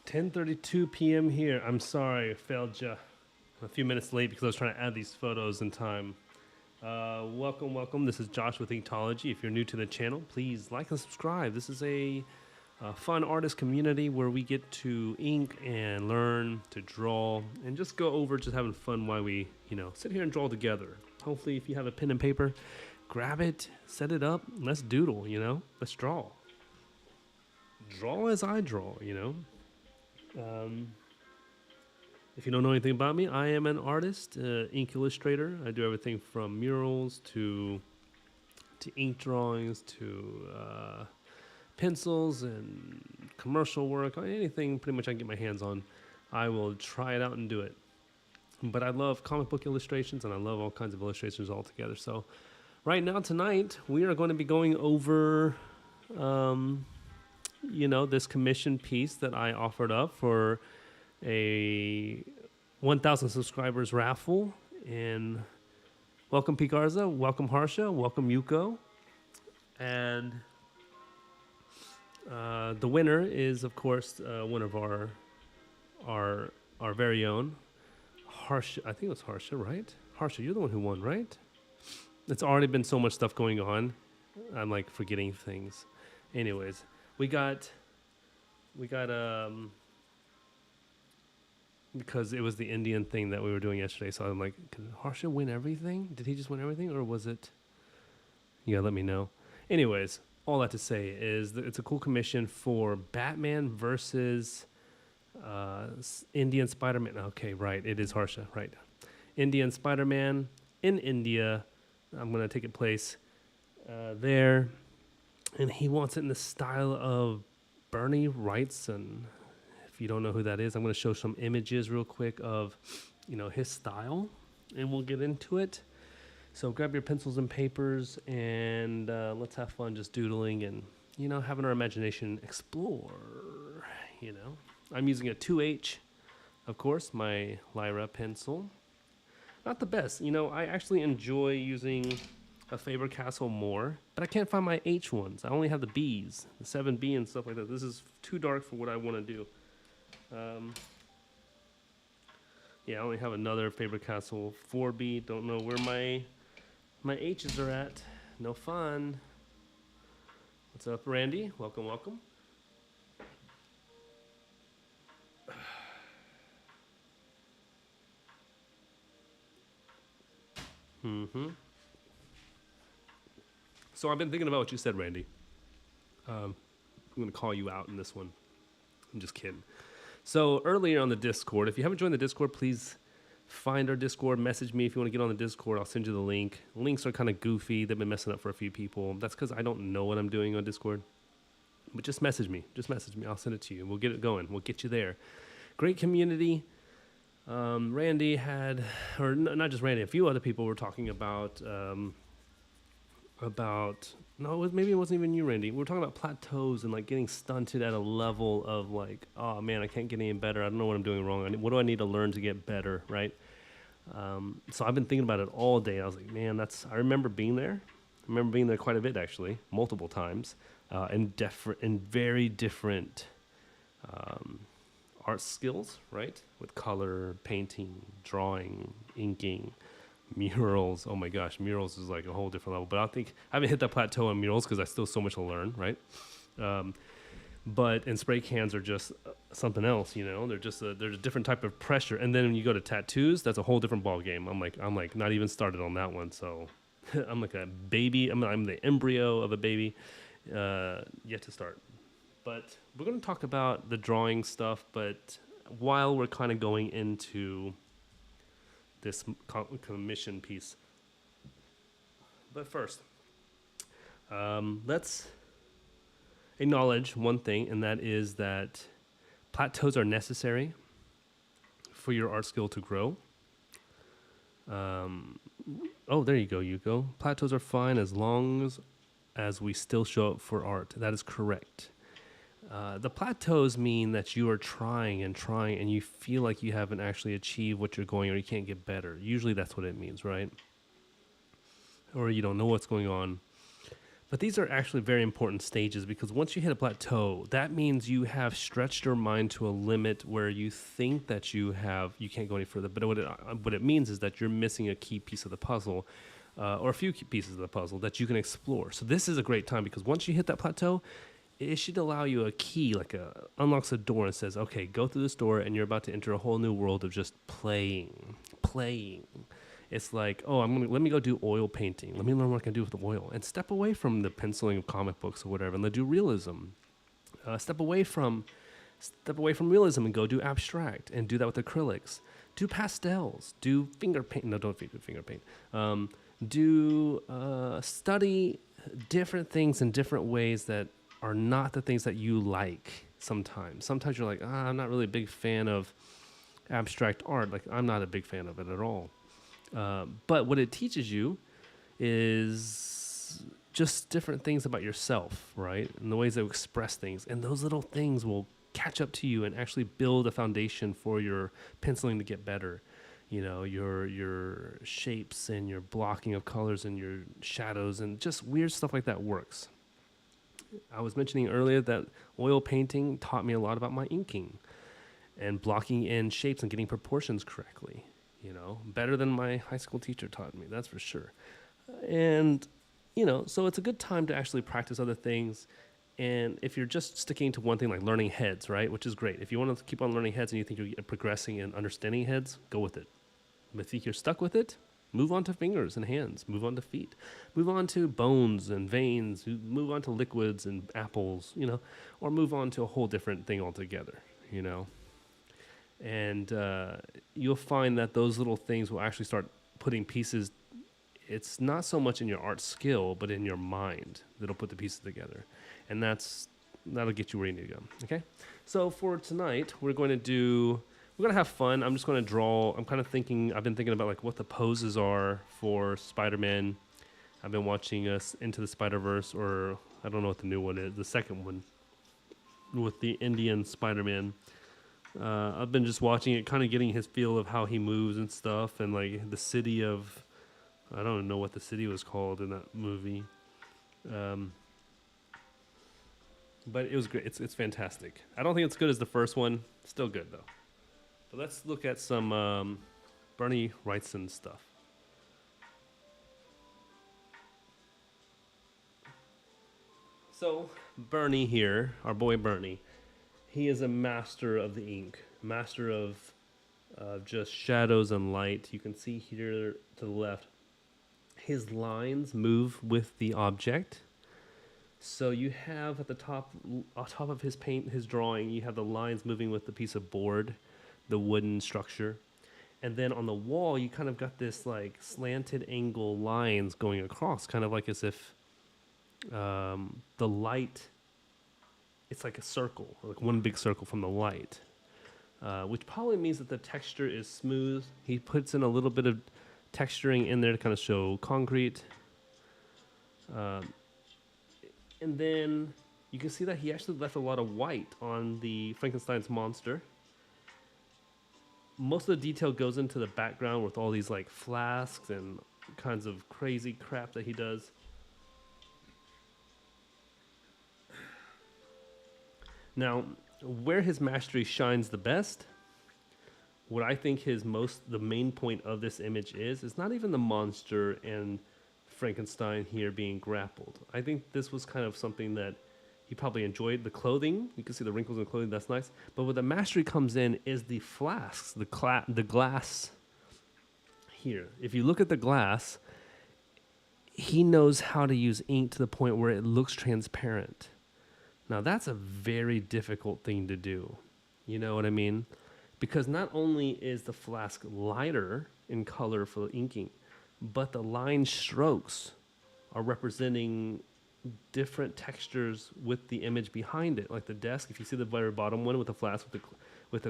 10:32 p.m. here. I'm sorry, I failed you. A few minutes late because I was trying to add these photos in time. Welcome. This is Josh with Inkology. If you're new to the channel, please like and subscribe. This is a fun artist community where we get to ink and learn to draw and just go over just having fun while we, sit here and draw together. Hopefully, if you have a pen and paper, grab it, set it up, let's doodle, let's draw. Draw as I draw, If you don't know anything about me, I am an artist, ink illustrator. I do everything from murals to ink drawings to pencils and commercial work. Anything pretty much I can get my hands on, I will try it out and do it. But I love comic book illustrations and I love all kinds of illustrations all together. So right now, tonight, we are going to be going over, this commission piece that I offered up for a 1,000 subscribers raffle. And welcome Picarza, welcome Harsha, welcome Yuko. And the winner is, of course, one of our very own Harsha. I think it was Harsha, right? Harsha, you're the one who won, right? It's already been so much stuff going on. I'm like forgetting things. Anyways, we got because it was the Indian thing that we were doing yesterday. So I'm like, can Harsha win everything? Did he just win everything, or was it? Yeah, let me know. Anyways, all that to say is that it's a cool commission for Batman versus Indian Spider-Man. Okay, right. It is Harsha, right. Indian Spider-Man in India. I'm going to take it place there. And he wants it in the style of Bernie Wrightson. If you don't know who that is, I'm going to show some images real quick of, his style, and we'll get into it. So grab your pencils and papers, and let's have fun just doodling and, having our imagination explore, I'm using a 2H, of course, my Lyra pencil. Not the best. I actually enjoy using a Faber-Castell more, but I can't find my H ones. I only have the Bs, the 7B and stuff like that. This is too dark for what I want to do. I only have another Faber-Castell 4B. Don't know where my H's are at. No fun. What's up, Randy? Welcome. So I've been thinking about what you said, Randy. I'm going to call you out in this one. I'm just kidding. So earlier on the Discord, if you haven't joined the Discord, please find our Discord. Message me if you want to get on the Discord. I'll send you the link. Links are kind of goofy. They've been messing up for a few people. That's because I don't know what I'm doing on Discord. But just message me. I'll send it to you. We'll get it going. We'll get you there. Great community. Randy had, or not just Randy, a few other people were talking about maybe it wasn't even you, Randy. We were talking about plateaus and like getting stunted at a level of like, oh man, I can't get any better. I don't know what I'm doing wrong. What do I need to learn to get better, right? So I've been thinking about it all day. I was like, man, I remember being there. I remember being there quite a bit, actually, multiple times, in very different art skills, right? With color, painting, drawing, inking, murals. Oh my gosh, murals is like a whole different level. But I think I haven't hit that plateau on murals because I still so much to learn, right? But spray cans are just something else, They're a different type of pressure. And then when you go to tattoos, that's a whole different ball game. I'm like not even started on that one. So I'm like a baby. I'm the embryo of a baby, yet to start. But we're going to talk about the drawing stuff. But while we're kind of going into this commission piece. But first, let's acknowledge one thing, and that is that plateaus are necessary for your art skill to grow. There you go, Yuko. Plateaus are fine as long as we still show up for art. That is correct. The plateaus mean that you are trying and you feel like you haven't actually achieved what you're going, or you can't get better. Usually that's what it means, right? Or you don't know what's going on. But these are actually very important stages because once you hit a plateau, that means you have stretched your mind to a limit where you think that you can't go any further. But what it means is that you're missing a key piece of the puzzle, or a few key pieces of the puzzle that you can explore. So this is a great time because once you hit that plateau, it should allow you a key, unlocks a door and says, okay, go through this door and you're about to enter a whole new world of just playing. It's like, oh, let me go do oil painting. Let me learn what I can do with the oil and step away from the penciling of comic books or whatever and let's do realism. Step away from realism and go do abstract and do that with acrylics. Do pastels. Do finger paint. No, don't do finger paint. Study different things in different ways that are not the things that you like sometimes. Sometimes you're like, I'm not really a big fan of abstract art. Like, I'm not a big fan of it at all. But what it teaches you is just different things about yourself, right? And the ways to express things. And those little things will catch up to you and actually build a foundation for your penciling to get better. You know, your shapes and your blocking of colors and your shadows and just weird stuff like that works. I was mentioning earlier that oil painting taught me a lot about my inking and blocking in shapes and getting proportions correctly. You know, better than my high school teacher taught me, that's for sure. And, you know, so it's a good time to actually practice other things. And if you're just sticking to one thing like learning heads, right, which is great. If you want to keep on learning heads and you think you're progressing and understanding heads, go with it. But if you're stuck with it, move on to fingers and hands, move on to feet, move on to bones and veins, move on to liquids and apples, you know, or move on to a whole different thing altogether, you know. And you'll find that those little things will actually start putting pieces. It's not so much in your art skill, but in your mind that'll put the pieces together. And that'll get you where you need to go. Okay? So for tonight, we're going to have fun. I'm just going to draw. I've been thinking about like what the poses are for Spider-Man. I've been watching Into the Spider-Verse, or I don't know what the new one is, the second one with the Indian Spider-Man. I've been just watching it, kind of getting his feel of how he moves and stuff, and like the city of, I don't know what the city was called in that movie, but it was great. It's fantastic. I don't think it's good as the first one. Still good though. But let's look at some Bernie Wrightson stuff. So Bernie here, our boy Bernie. He is a master of the ink, master of just shadows and light. You can see here to the left, his lines move with the object. So you have at the top, on top of his drawing, you have the lines moving with the piece of board, the wooden structure. And then on the wall, you kind of got this like slanted angle lines going across, kind of like as if the light, it's like a circle, like one big circle from the light, which probably means that the texture is smooth. He puts in a little bit of texturing in there to kind of show concrete. And then you can see that he actually left a lot of white on the Frankenstein's monster. Most of the detail goes into the background with all these like flasks and kinds of crazy crap that he does. Now, where his mastery shines the best, what I think the main point of this image is not even the monster and Frankenstein here being grappled. I think this was kind of something that he probably enjoyed. The clothing, you can see the wrinkles in the clothing, that's nice. But where the mastery comes in is the flasks, the glass here. If you look at the glass, he knows how to use ink to the point where it looks transparent. Now, that's a very difficult thing to do. You know what I mean? Because not only is the flask lighter in color for inking, but the line strokes are representing different textures with the image behind it. Like the desk, if you see the very bottom one with the flask with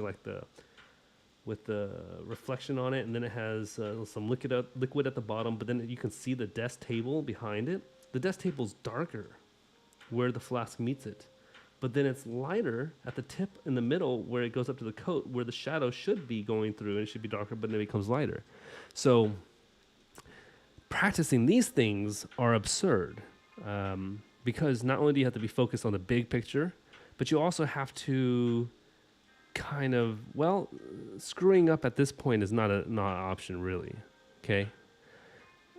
the reflection on it, and then it has some liquid at the bottom, but then you can see the desk table behind it. The desk table's darker where the flask meets it, but then it's lighter at the tip in the middle where it goes up to the coat, where the shadow should be going through, and it should be darker, but then it becomes lighter. So practicing these things are absurd. Because not only do you have to be focused on the big picture, but you also have to kind of, well, screwing up at this point is not an option really. Okay.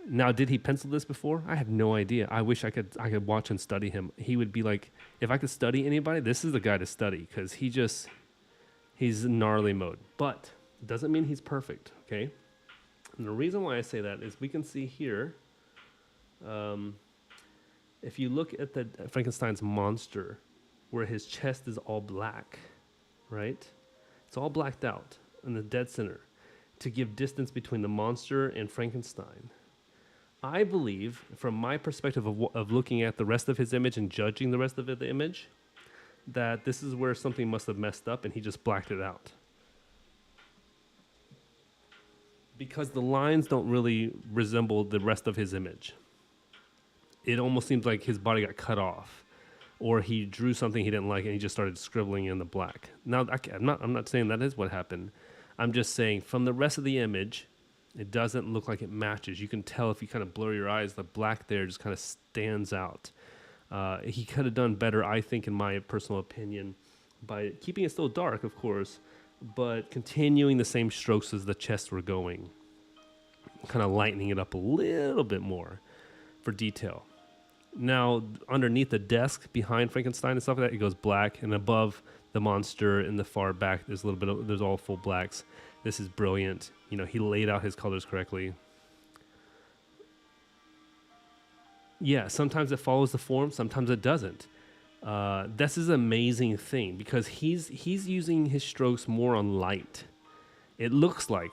Now, did he pencil this before? I have no idea. I wish I could watch and study him. He would be like, if I could study anybody, this is the guy to study, because he's gnarly mode. But it doesn't mean he's perfect. Okay. And the reason why I say that is we can see here, if you look at the Frankenstein's monster, where his chest is all black, right? It's all blacked out in the dead center to give distance between the monster and Frankenstein. I believe, from my perspective of looking at the rest of his image and judging the rest of the image, that this is where something must have messed up and he just blacked it out. Because the lines don't really resemble the rest of his image. It almost seems like his body got cut off, or he drew something he didn't like and he just started scribbling in the black. Now, I'm not saying that is what happened. I'm just saying from the rest of the image, it doesn't look like it matches. You can tell if you kind of blur your eyes, the black there just kind of stands out. He could have done better, I think, in my personal opinion, by keeping it still dark, of course, but continuing the same strokes as the chests were going, kind of lightening it up a little bit more for detail. Now, underneath the desk behind Frankenstein and stuff like that, it goes black, and above the monster in the far back, there's a little bit of, there's all full blacks. This is brilliant. You know, he laid out his colors correctly. Yeah, sometimes it follows the form, sometimes it doesn't. This is an amazing thing because he's using his strokes more on light. It looks like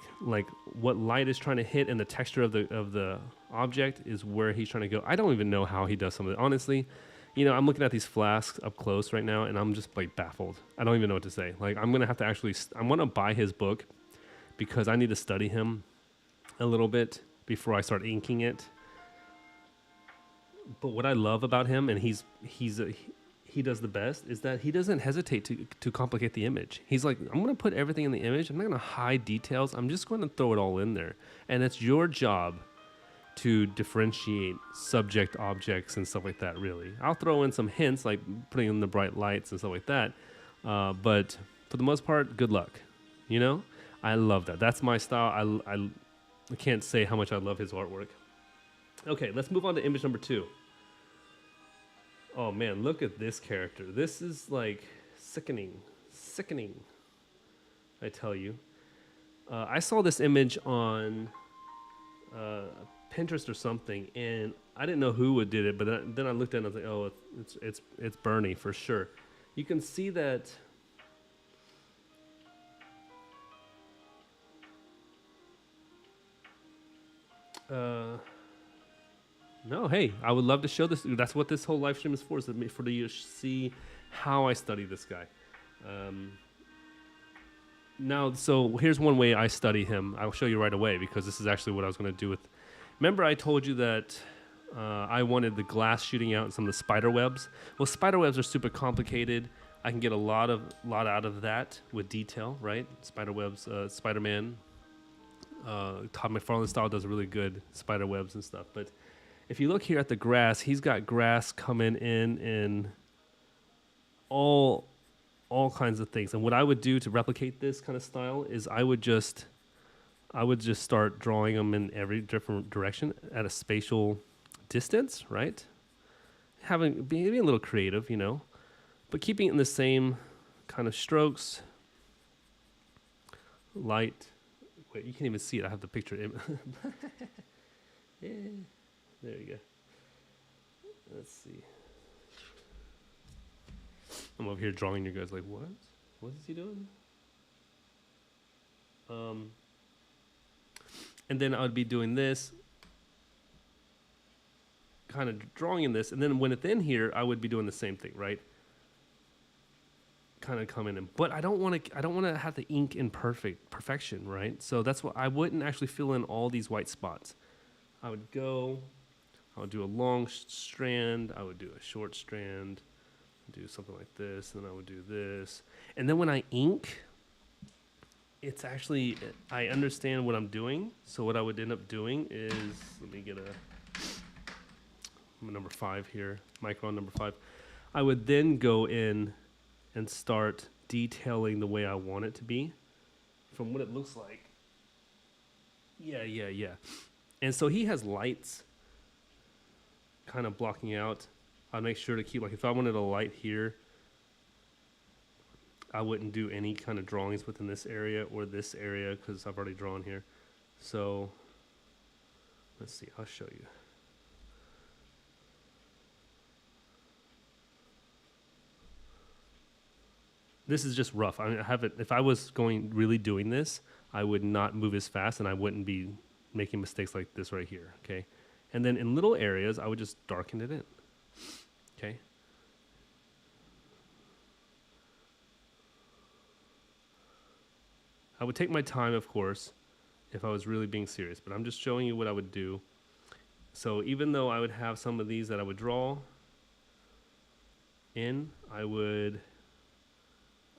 what light is trying to hit and the texture of the object is where he's trying to go. I don't even know how he does some of it. Honestly, you know, I'm looking at these flasks up close right now and I'm just like baffled. I don't even know what to say. Like, I'm going to have to actually, I'm going to buy his book because I need to study him a little bit before I start inking it. But what I love about him, and he does the best, is that he doesn't hesitate to complicate the image. He's like, I'm going to put everything in the image. I'm not going to hide details. I'm just going to throw it all in there. And it's your job to differentiate subject, objects, and stuff like that, really. I'll throw in some hints, like putting in the bright lights and stuff like that. But for the most part, good luck. You know? I love that. That's my style. I can't say how much I love his artwork. Okay, let's move on to image number 2. Oh man, look at this character. This is like sickening, I tell you. I saw this image on Pinterest or something, and I didn't know who did it, but then I looked at it and I was like, oh, it's Bernie for sure. You can see that. No, hey, I would love to show this. That's what this whole live stream is for you to see how I study this guy. Now, so here's one way I study him. I'll show you right away because this is actually what I was going to do with. Remember I told you that I wanted the glass shooting out and some of the spider webs? Well, spider webs are super complicated. I can get a lot out of that with detail, right? Spider webs, Spider-Man. Todd McFarlane style does really good spider webs and stuff, but if you look here at the grass, he's got grass coming in all kinds of things. And what I would do to replicate this kind of style is I would just start drawing them in every different direction at a spatial distance, right? Being a little creative, you know, but keeping it in the same kind of strokes, light. Wait, you can't even see it. I have the picture. Yeah. There you go. Let's see. I'm over here drawing you guys like, what? What is he doing? And then I would be doing this, kind of drawing in this, and then when it's in here, I would be doing the same thing, right? Kind of coming in, but I don't want to have the ink in perfection, right? So that's why I wouldn't actually fill in all these white spots. I would do a long strand, I would do a short strand, do something like this, and then I would do this. And then when I ink, it's actually, I understand what I'm doing. So what I would end up doing is, let me get number 5 here, micron number 5. I would then go in and start detailing the way I want it to be from what it looks like. Yeah. And so he has lights kind of blocking out. I'd make sure to keep, like, if I wanted a light here, I wouldn't do any kind of drawings within this area or this area because I've already drawn here. So let's see, I'll show you. This is just rough. I mean, I haven't, if I was really doing this, I would not move as fast and I wouldn't be making mistakes like this right here, okay? And then in little areas, I would just darken it in, okay? I would take my time, of course, if I was really being serious, but I'm just showing you what I would do. So even though I would have some of these that I would draw in, I would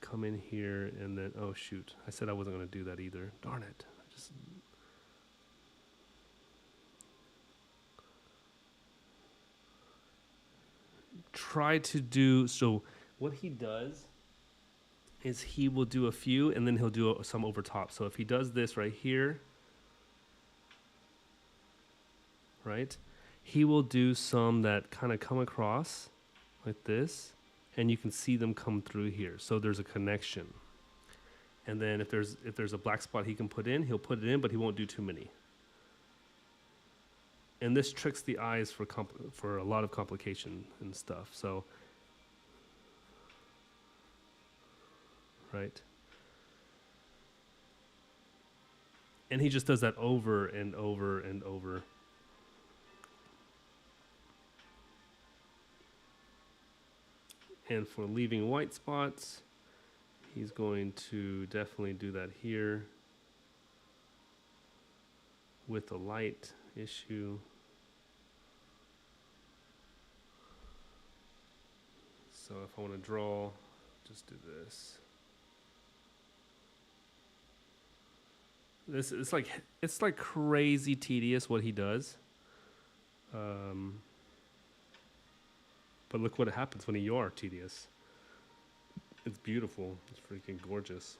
come in here and then, oh shoot, I said I wasn't going to do that either. Darn it. I just try to do, so what he does is he will do a few and then he'll do some over top. So if he does this right here, right, he will do some that kind of come across like this, and you can see them come through here. So there's a connection. And then if there's a black spot he can put in, he'll put it in, but he won't do too many. And this tricks the eyes for a lot of complication and stuff. So, right. And he just does that over and over and over. And for leaving white spots, he's going to definitely do that here with the light issue. So if I want to draw, just do this. It's like crazy tedious what he does. But look what happens when you are tedious. It's beautiful. It's freaking gorgeous.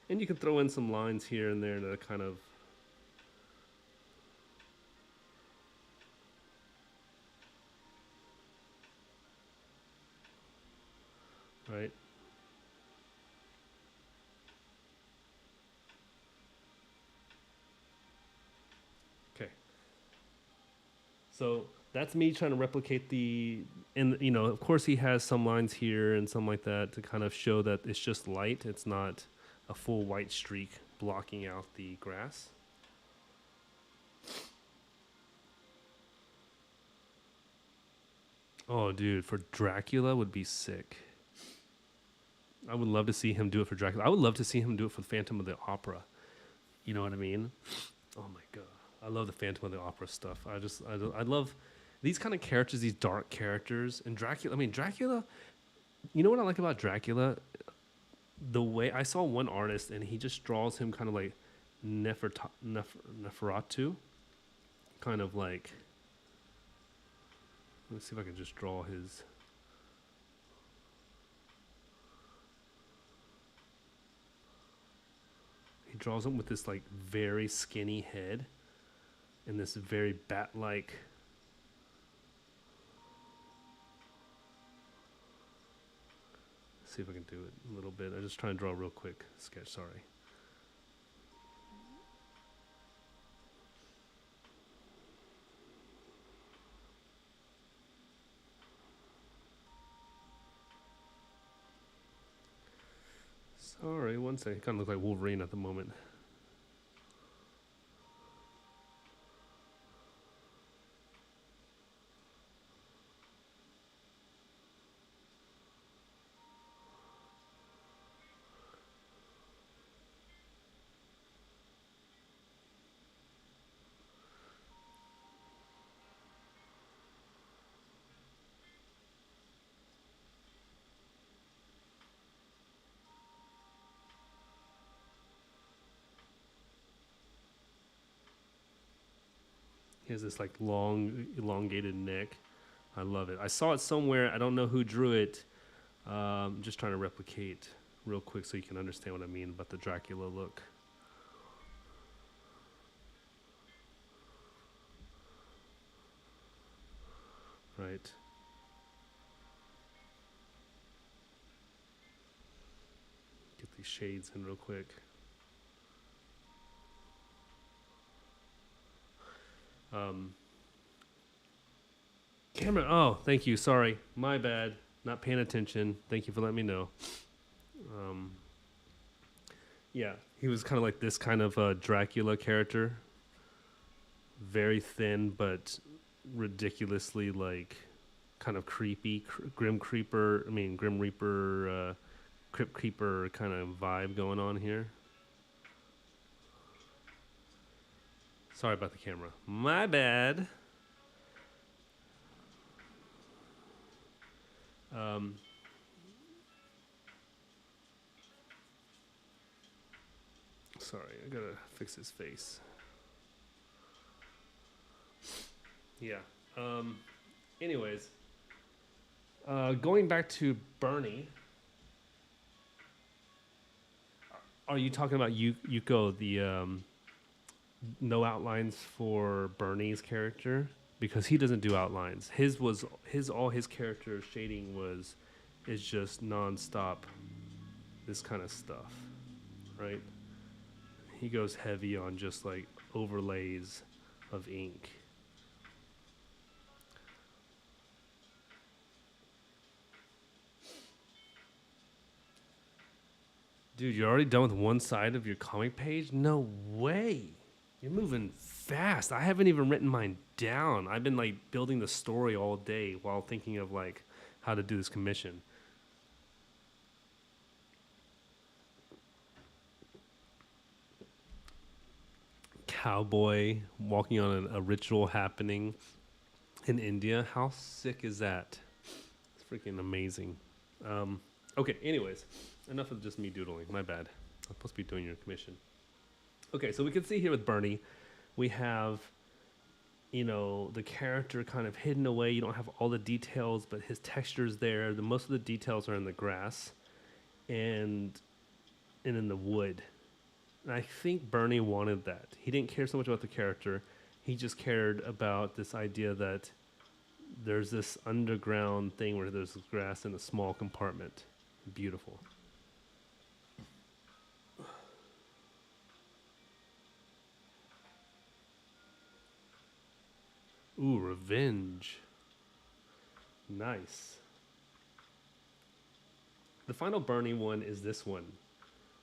And you can throw in some lines here and there to kind of right. Okay. So that's me trying to replicate and you know, of course he has some lines here and some like that to kind of show that it's just light. It's not a full white streak blocking out the grass. Oh, dude, for Dracula would be sick. I would love to see him do it for Dracula. I would love to see him do it for the Phantom of the Opera. You know what I mean? Oh my god, I love the Phantom of the Opera stuff. I love these kind of characters, these dark characters, and Dracula. I mean, Dracula. You know what I like about Dracula? The way I saw one artist, and he just draws him kind of like Neferatu, kind of like. Let's see if I can just draw his. He draws him with this like very skinny head and this very bat-like. See if I can do it a little bit. I'm just trying to draw a real quick sketch. Sorry. Sorry, one second. Kind of look like Wolverine at the moment. He has this like long, elongated neck. I love it. I saw it somewhere. I don't know who drew it. Just trying to replicate real quick so you can understand what I mean about the Dracula look. Right. Get these shades in real quick. Camera. Oh, thank you. Sorry. My bad. Not paying attention. Thank you for letting me know. Yeah, he was kind of like this kind of Dracula character. Very thin, but ridiculously like kind of creepy, Grim Reaper, Crypt Keeper kind of vibe going on here. Sorry about the camera. My bad. Sorry, I gotta fix his face. Yeah. Anyways, going back to Bernie. Are you talking about Yuko, the no outlines for Bernie's character? Because he doesn't do outlines. All his character shading is just nonstop. This kind of stuff, right? He goes heavy on just like overlays of ink. Dude, you're already done with one side of your comic page? No way. You're moving fast. I haven't even written mine down. I've been like building the story all day while thinking of like how to do this commission. Cowboy walking on a ritual happening in India. How sick is that? It's freaking amazing. Okay, anyways, enough of just me doodling. My bad. I'm supposed to be doing your commission. Okay, so we can see here with Bernie, we have, the character kind of hidden away. You don't have all the details, but his texture's there. Most of the details are in the grass and in the wood. And I think Bernie wanted that. He didn't care so much about the character. He just cared about this idea that there's this underground thing where there's grass in a small compartment. Beautiful. Ooh, revenge. Nice. The final Bernie one is this one.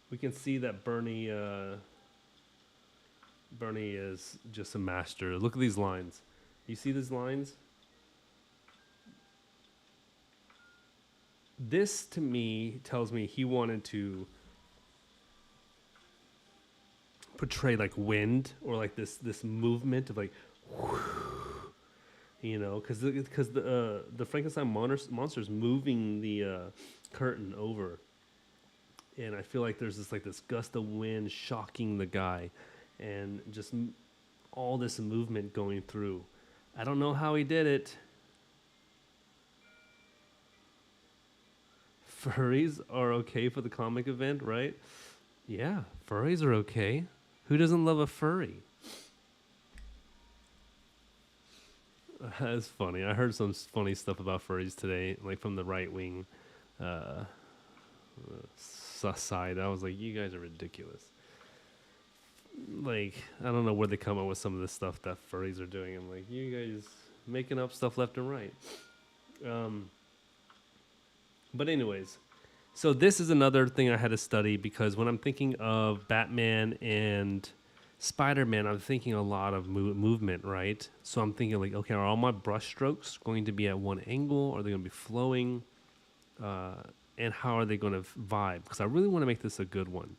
We can see that Bernie is just a master. Look at these lines. You see these lines? This, to me, tells me he wanted to portray like wind or like this movement of like, because the Frankenstein monster's moving the curtain over. And I feel like there's this gust of wind shocking the guy and just all this movement going through. I don't know how he did it. Furries are okay for the comic event, right? Yeah, furries are okay. Who doesn't love a furry? That's funny. I heard some funny stuff about furries today, like from the right wing side. I was like, you guys are ridiculous. Like, I don't know where they come up with some of this stuff that furries are doing. I'm like, you guys making up stuff left and right. But anyways, so this is another thing I had to study because when I'm thinking of Batman and Spider-Man, I'm thinking a lot of movement, right? So I'm thinking like, okay, are all my brush strokes going to be at one angle? Are they going to be flowing? And how are they going to vibe? Because I really want to make this a good one.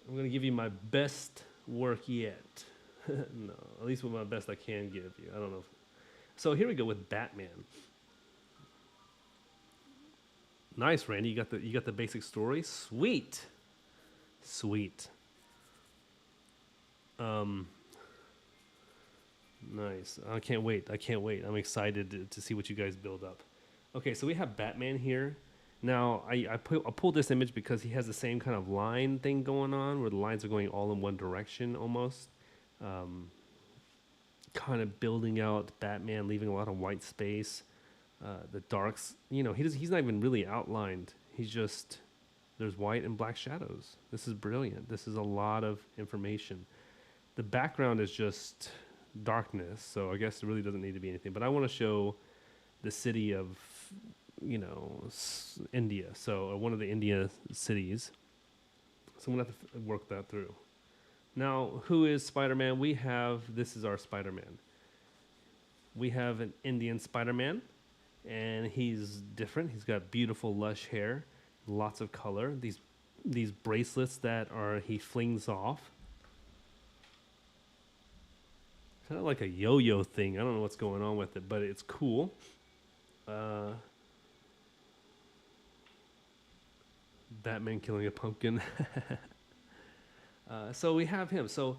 I'm going to give you my best work yet. No, at least with my best I can give you. I don't know. So here we go with Batman. Nice, Randy. You got the basic story. Sweet. Nice. I can't wait. I can't wait. I'm excited to see what you guys build up. Okay, so we have Batman here. Now, I pulled this image because he has the same kind of line thing going on where the lines are going all in one direction almost. Um, Kind of building out Batman, leaving a lot of white space. The darks, he's not even really outlined. He's just, there's white and black shadows. This is brilliant. This is a lot of information. The background is just darkness, so I guess it really doesn't need to be anything. But I want to show the city of, India. So one of the India cities. So I'm gonna have to work that through. Now, who is Spider-Man? This is our Spider-Man. We have an Indian Spider-Man, and he's different. He's got beautiful, lush hair, lots of color. These bracelets he flings off. Kind of like a yo-yo thing. I don't know what's going on with it, but it's cool. Batman killing a pumpkin. So we have him. So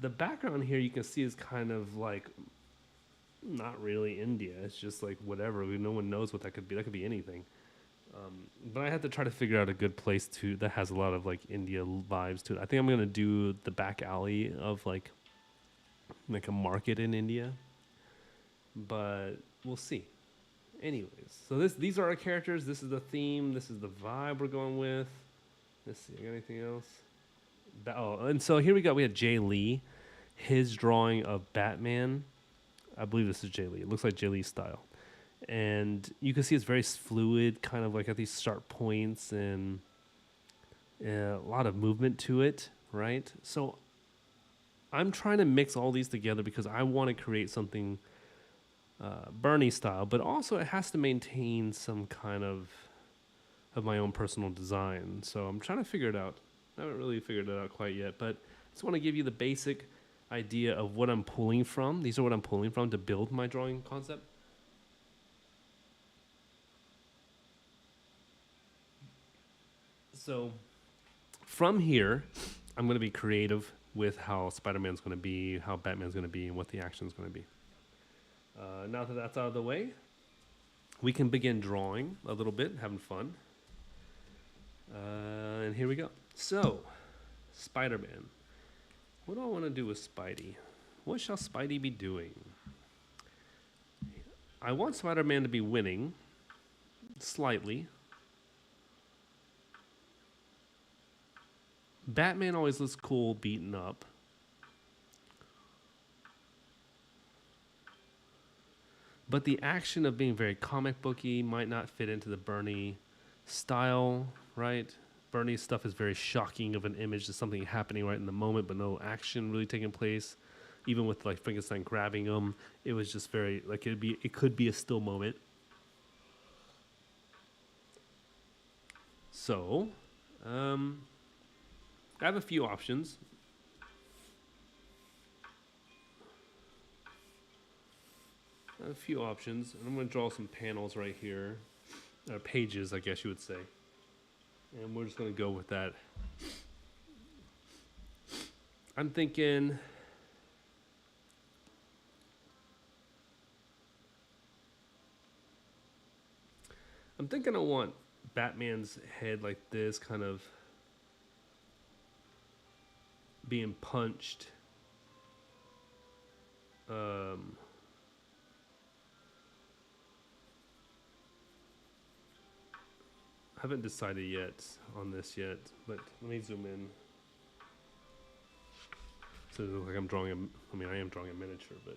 the background here you can see is kind of like not really India. It's just like whatever. No one knows what that could be. That could be anything. But I had to try to figure out a good place that has a lot of like India vibes to it. I think I'm gonna do the back alley of like a market in India, but we'll see. Anyways, so these are our characters. This is the theme. This is the vibe we're going with. Let's see. I got anything else? And so here we go. We had Jay Lee, his drawing of Batman. I believe this is Jay Lee. It looks like Jay Lee's style, and you can see it's very fluid, kind of like at these sharp points and a lot of movement to it, right? So I'm trying to mix all these together because I want to create something Bernie style, but also it has to maintain some kind of my own personal design. So I'm trying to figure it out. I haven't really figured it out quite yet, but I just want to give you the basic idea of what I'm pulling from. These are what I'm pulling from to build my drawing concept. So from here, I'm going to be creative with how Spider-Man's going to be, how Batman's going to be, and what the action's going to be. Now that that's out of the way, we can begin drawing a little bit, having fun. And here we go. So, Spider-Man. What do I want to do with Spidey? What shall Spidey be doing? I want Spider-Man to be winning, slightly. Batman always looks cool, beaten up. But the action of being very comic booky might not fit into the Bernie style, right? Bernie's stuff is very shocking of an image to something happening right in the moment, but no action really taking place. Even with like Frankenstein grabbing him, it was just very like it could be a still moment. So, I have a few options. And I'm going to draw some panels right here, or pages, I guess you would say. And we're just going to go with that. I'm thinking I want Batman's head like this, kind of being punched. I haven't decided yet on this yet, but let me zoom in. So it looks like I'm drawing I am drawing a miniature, but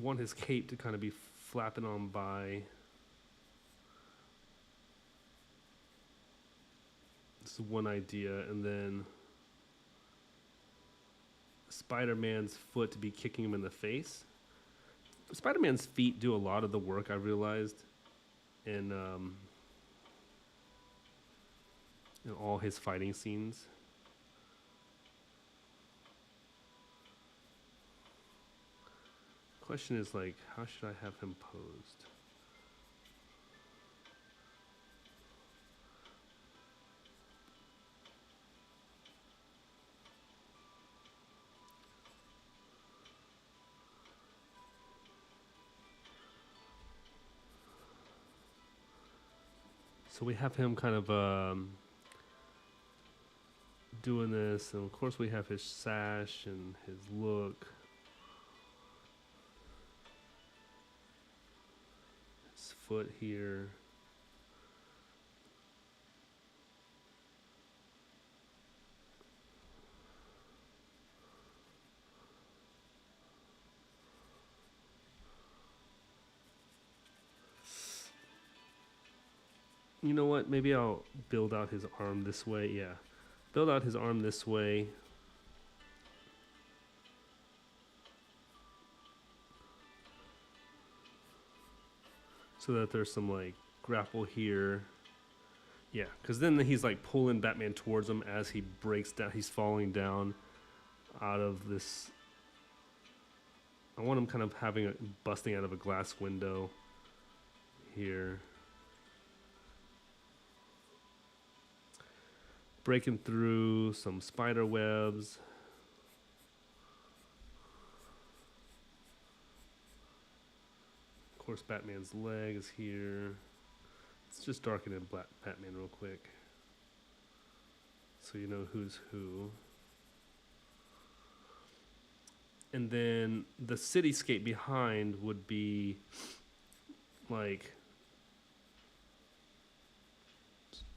want his cape to kind of be flapping on by. This is one idea, and then Spider-Man's foot to be kicking him in the face. Spider-Man's feet do a lot of the work, I realized, in all his fighting scenes. Question is, like, how should I have him posed? So we have him kind of doing this, and of course we have his sash and his look. His foot here. You know what? Maybe I'll build out his arm this way. Yeah. Build out his arm this way. So that there's some, like, grapple here. Yeah, because then he's, like, pulling Batman towards him as he breaks down. He's falling down out of this. I want him kind of busting out of a glass window here. Breaking through some spider webs. Of course, Batman's leg is here. Let's just darken in Batman real quick, so you know who's who. And then the cityscape behind would be like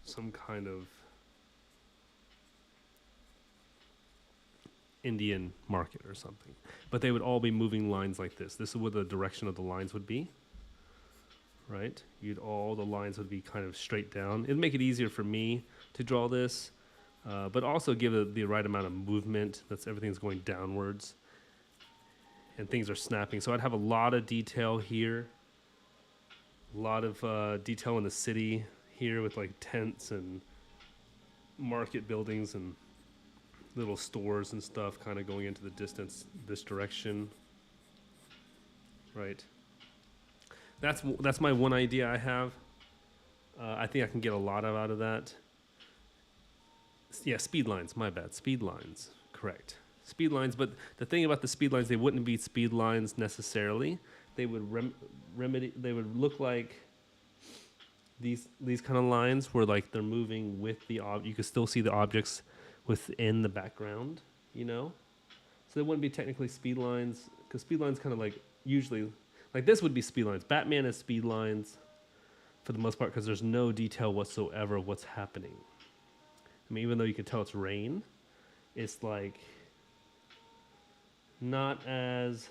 some kind of Indian market or something. But they would all be moving lines like this. This is what the direction of the lines would be, right? All the lines would be kind of straight down. It'd make it easier for me to draw this, but also give it the right amount of movement. Everything's going downwards, and things are snapping. So I'd have a lot of detail here, a lot of detail in the city here with like tents and market buildings and little stores and stuff kind of going into the distance this direction, right? That's my one idea I have. I think I can get a lot out of that. Yeah, speed lines, my bad. Speed lines, correct. Speed lines, but the thing about the speed lines, they wouldn't be speed lines necessarily. They would they would look like these kind of lines where like they're moving with the you can still see the objects within the background, you know? So they wouldn't be technically speed lines, because speed lines kind of like usually, like this would be speed lines. Batman has speed lines for the most part because there's no detail whatsoever of what's happening. I mean, even though you can tell it's rain, it's like not as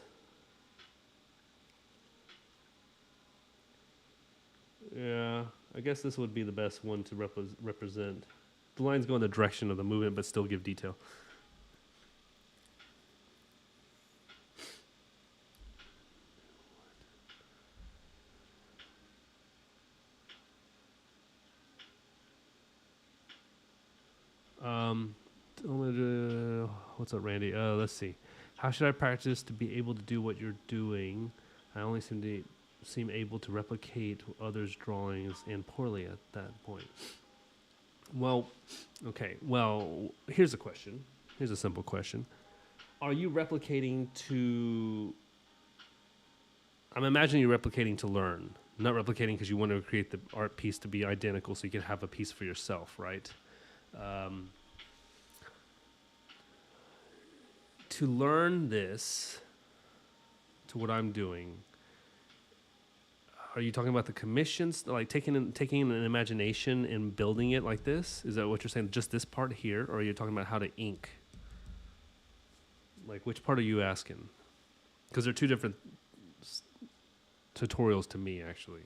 yeah, I guess this would be the best one to represent. The lines go in the direction of the movement, but still give detail. What's up, Randy? Let's see. How should I practice to be able to do what you're doing? I only seem able to replicate others' drawings, and poorly at that point. Well, okay. Well, here's a question. Here's a simple question. Are you replicating to... I'm imagining you're replicating to learn, not replicating because you want to create the art piece to be identical so you can have a piece for yourself, right? To learn this, to what I'm doing, are you talking about the commissions, like taking an imagination and building it like this? Is that what you're saying? Just this part here, or are you talking about how to ink? Like, which part are you asking? Because they're two different tutorials to me, actually.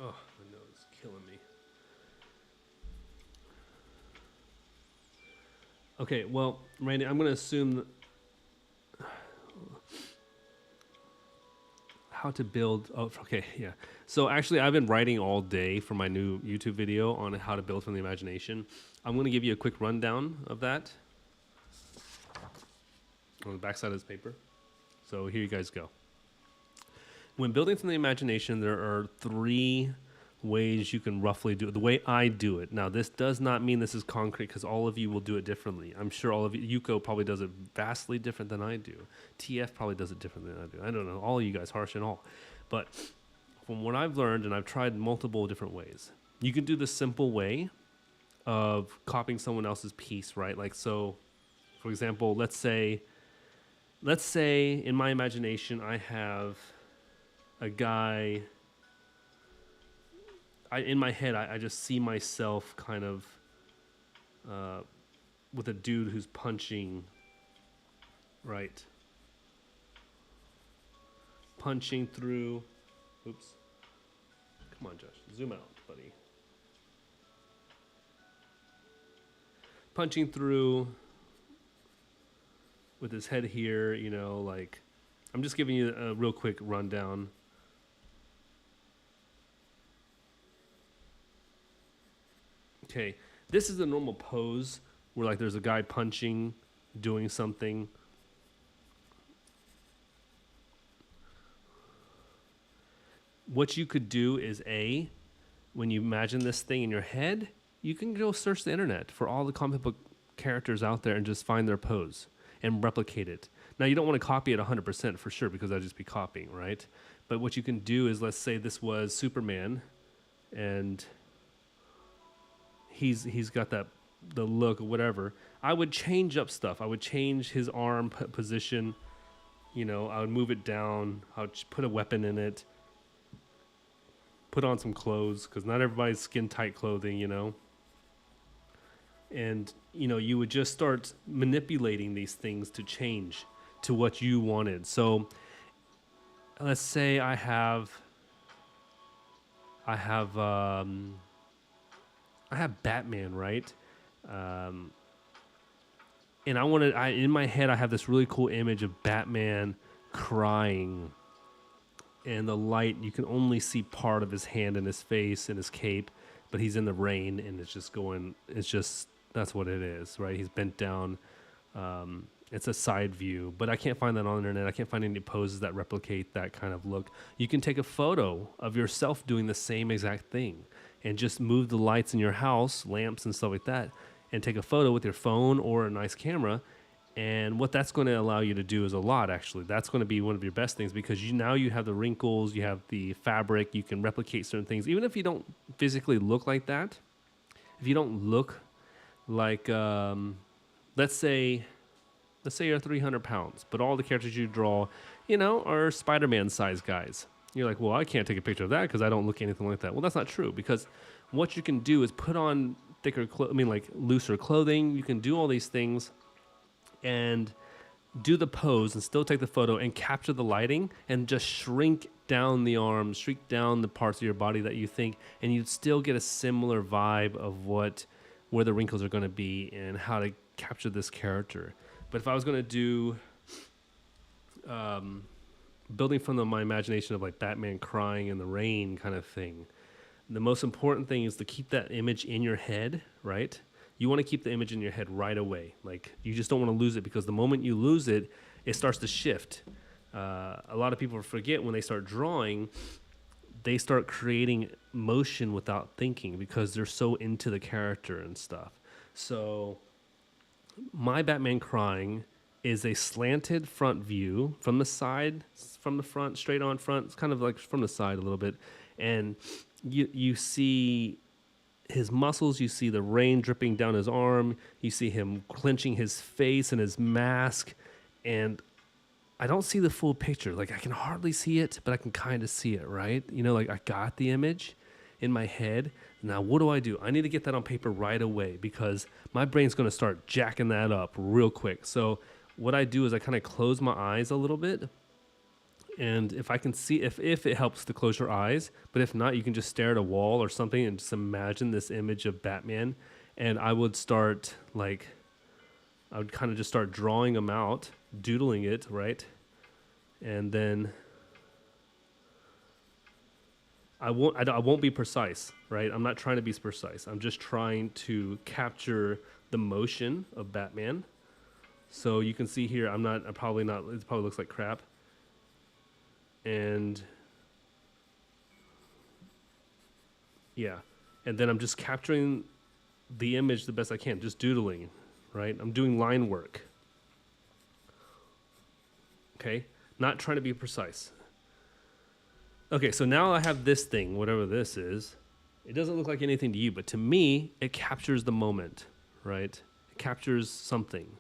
Oh, my nose is killing me. Okay, well, Randy, I'm going to assume how to build. Oh, okay, yeah. So actually, I've been writing all day for my new YouTube video on how to build from the imagination. I'm going to give you a quick rundown of that on the backside of this paper. So here you guys go. When building from the imagination, there are 3 ways you can roughly do it. The way I do it. Now, this does not mean this is concrete because all of you will do it differently. I'm sure all of you, Yuko probably does it vastly different than I do. TF probably does it differently than I do. I don't know, all of you guys, Harsh and all. But from what I've learned, and I've tried multiple different ways, you can do the simple way of copying someone else's piece, right? Like, so, for example, let's say in my imagination, I have a guy. In my head, I just see myself kind of with a dude who's punching, right? Punching through. Oops. Come on, Josh. Zoom out, buddy. Punching through with his head here, you know, like, I'm just giving you a real quick rundown. Okay, this is the normal pose where like there's a guy punching, doing something. What you could do is when you imagine this thing in your head, you can go search the internet for all the comic book characters out there and just find their pose and replicate it. Now, you don't want to copy it 100% for sure because that'd just be copying, right? But what you can do is, let's say this was Superman and he's got the look or whatever. I would change up stuff. I would change his arm position. You know, I would move it down. I would put a weapon in it. Put on some clothes because not everybody's skin tight clothing, you know. And, you know, you would just start manipulating these things to change to what you wanted. So let's say I have Batman, right? And in my head, I have this really cool image of Batman crying, and the light, you can only see part of his hand and his face and his cape, but he's in the rain, and that's what it is, right? He's bent down. It's a side view, but I can't find that on the internet. I can't find any poses that replicate that kind of look. You can take a photo of yourself doing the same exact thing and just move the lights in your house, lamps and stuff like that, and take a photo with your phone or a nice camera. And what that's going to allow you to do is a lot, actually. That's going to be one of your best things because now you have the wrinkles, you have the fabric, you can replicate certain things. Even if you don't physically look like that, if you don't look like, let's say you're 300 pounds, but all the characters you draw, you know, are Spider-Man size guys. You're like, well, I can't take a picture of that because I don't look anything like that. Well, that's not true because what you can do is put on looser clothing. You can do all these things and do the pose and still take the photo and capture the lighting and just shrink down the arms, shrink down the parts of your body that you think, and you'd still get a similar vibe of where the wrinkles are going to be and how to capture this character. But if I was going to do building from my imagination of like Batman crying in the rain kind of thing, the most important thing is to keep that image in your head, right? You want to keep the image in your head right away. Like, you just don't want to lose it because the moment you lose it, it starts to shift. A lot of people forget when they start drawing, they start creating motion without thinking because they're so into the character and stuff. So my Batman crying is a slanted front view from the side, from the front, straight on front. It's kind of like from the side a little bit. And you see his muscles, you see the rain dripping down his arm, you see him clenching his face and his mask, and I don't see the full picture. Like, I can hardly see it, but I can kind of see it, right? You know, like, I got the image, in my head. Now, what do? I need to get that on paper right away because my brain's going to start jacking that up real quick. So what I do is I kind of close my eyes a little bit. And if I can see, if it helps to close your eyes, but if not, you can just stare at a wall or something and just imagine this image of Batman. And I would start I would kind of just start drawing them out, doodling it, right? And then I won't be precise, right? I'm not trying to be precise. I'm just trying to capture the motion of Batman. So you can see here, it probably looks like crap. And yeah, and then I'm just capturing the image the best I can, just doodling, right? I'm doing line work. Okay, not trying to be precise. Okay, so now I have this thing, whatever this is. It doesn't look like anything to you, but to me, it captures the moment, right? It captures something.